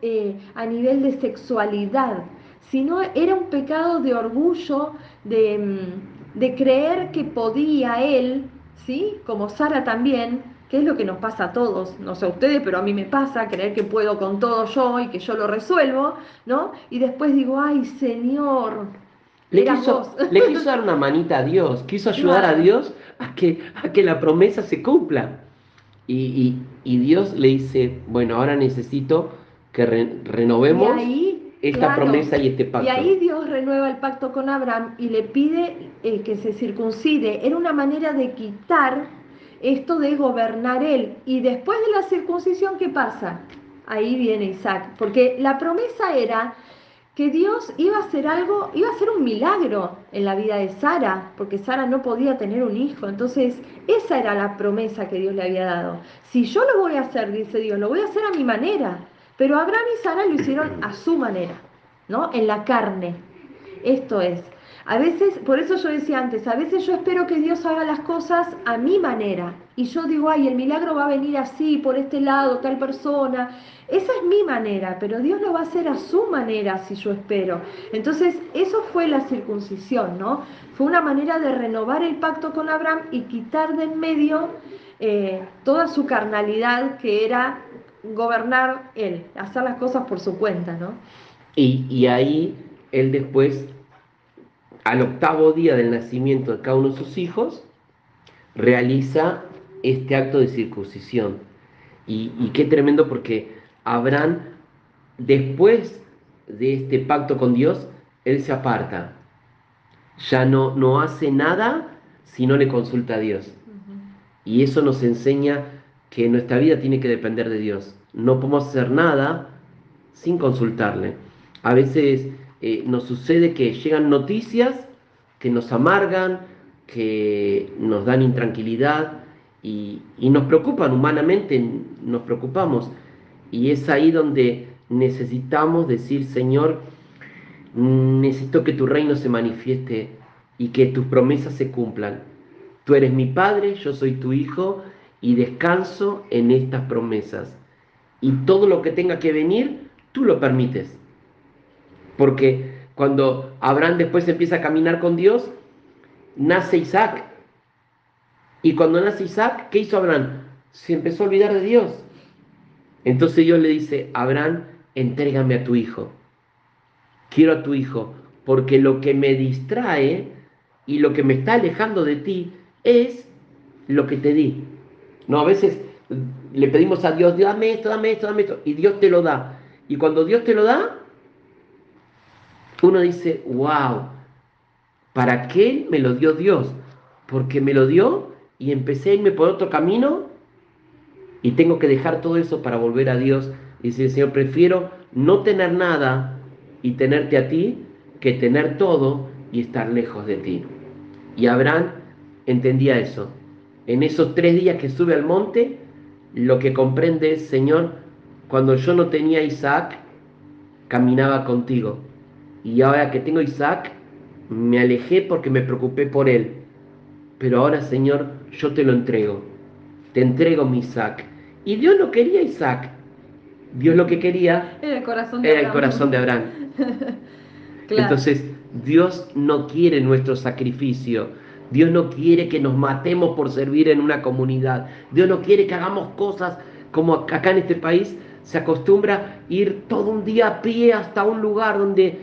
B: a nivel de sexualidad, sino era un pecado de orgullo, de creer que podía él, ¿sí? Como Sara también, que es lo que nos pasa a todos, no sé a ustedes, pero a mí me pasa, creer que puedo con todo yo y que yo lo resuelvo, ¿no? Y después digo, ay Señor, eras vos.
A: Le quiso dar una manita a Dios, quiso ayudar a
B: Claro.
A: Dios a que la promesa se cumpla. Y Dios le dice, bueno, ahora necesito que
B: Y
A: renovemos
B: ahí,
A: esta
B: claro,
A: promesa y este
B: y
A: pacto.
B: ahí Dios renueva el pacto con Abraham y le pide que se circuncide. Era una manera de quitar esto de gobernar él. Y después de la circuncisión, ¿qué pasa? Ahí viene Isaac, porque la promesa era que Dios iba a hacer algo, iba a hacer un milagro en la vida de Sara, porque Sara no podía tener un hijo. Entonces, esa era la promesa que Dios le había dado. Si yo lo voy a hacer, dice Dios, lo voy a hacer a mi manera. Pero Abraham y Sara lo hicieron a su manera, ¿no? En la carne. Esto es. A veces, por eso yo decía antes, a veces yo espero que Dios haga las cosas a mi manera. Y yo digo, ay, el milagro va a venir así, por este lado, tal persona. Esa es mi manera, pero Dios lo va a hacer a su manera si yo espero. Entonces, eso fue la circuncisión, ¿no? Fue una manera de renovar el pacto con Abraham y quitar de en medio toda su carnalidad, que era gobernar él, hacer las cosas por su cuenta, ¿no?
A: Y ahí él después, al octavo día del nacimiento de cada uno de sus hijos, realiza este acto de circuncisión. Y qué tremendo porque Abraham, después de este pacto con Dios, él se aparta. Ya no hace nada si no le consulta a Dios. Y eso nos enseña que nuestra vida tiene que depender de Dios. No podemos hacer nada sin consultarle. A veces nos sucede que llegan noticias que nos amargan, que nos dan intranquilidad y nos preocupan humanamente, nos preocupamos. Y es ahí donde necesitamos decir, Señor, necesito que tu reino se manifieste y que tus promesas se cumplan. Tú eres mi Padre, yo soy tu Hijo y descanso en estas promesas. Y todo lo que tenga que venir, tú lo permites. Porque cuando Abraham después empieza a caminar con Dios, nace Isaac. Y cuando nace Isaac, ¿qué hizo Abraham? Se empezó a olvidar de Dios. Entonces Dios le dice, Abraham, entrégame a tu hijo. Quiero a tu hijo, porque lo que me distrae y lo que me está alejando de ti es lo que te di. No, a veces le pedimos a Dios, dame esto, dame esto, dame esto, y Dios te lo da. Y cuando Dios te lo da, uno dice, wow, ¿para qué me lo dio Dios? Porque me lo dio y empecé a irme por otro camino y tengo que dejar todo eso para volver a Dios y decir, Señor, prefiero no tener nada y tenerte a ti que tener todo y estar lejos de ti. Y Abraham entendía eso. En esos 3 días que sube al monte, lo que comprende es, Señor, cuando yo no tenía a Isaac, caminaba contigo. Y ahora que tengo a Isaac, me alejé porque me preocupé por él. Pero ahora, Señor, yo te lo entrego. Te entrego mi Isaac. Y Dios no quería Isaac. Dios lo que quería
B: Era el corazón de
A: era el
B: Abraham.
A: corazón de Abraham.
B: Claro.
A: Entonces, Dios no quiere nuestro sacrificio. Dios no quiere que nos matemos por servir en una comunidad. Dios no quiere que hagamos cosas como acá en este país se acostumbra ir todo un día a pie hasta un lugar donde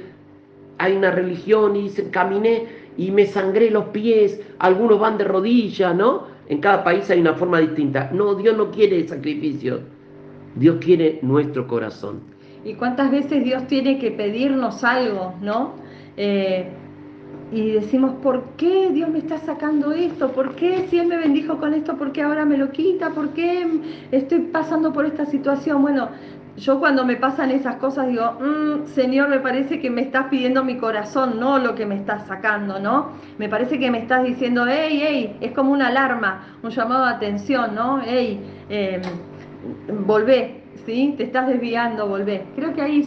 A: hay una religión y dicen, caminé y me sangré los pies. Algunos van de rodillas, ¿no? En cada país hay una forma distinta. No, Dios no quiere sacrificio. Dios quiere nuestro corazón.
B: ¿Y cuántas veces Dios tiene que pedirnos algo, ¿no? Y decimos, ¿por qué Dios me está sacando esto? ¿Por qué si Él me bendijo con esto, por qué ahora me lo quita? ¿Por qué estoy pasando por esta situación? Bueno, yo cuando me pasan esas cosas digo, Señor, me parece que me estás pidiendo mi corazón, no lo que me estás sacando, ¿no? Me parece que me estás diciendo, hey, hey, es como una alarma, un llamado de atención, ¿no? Hey, volvé, ¿sí? Te estás desviando, volvé. Creo que ahí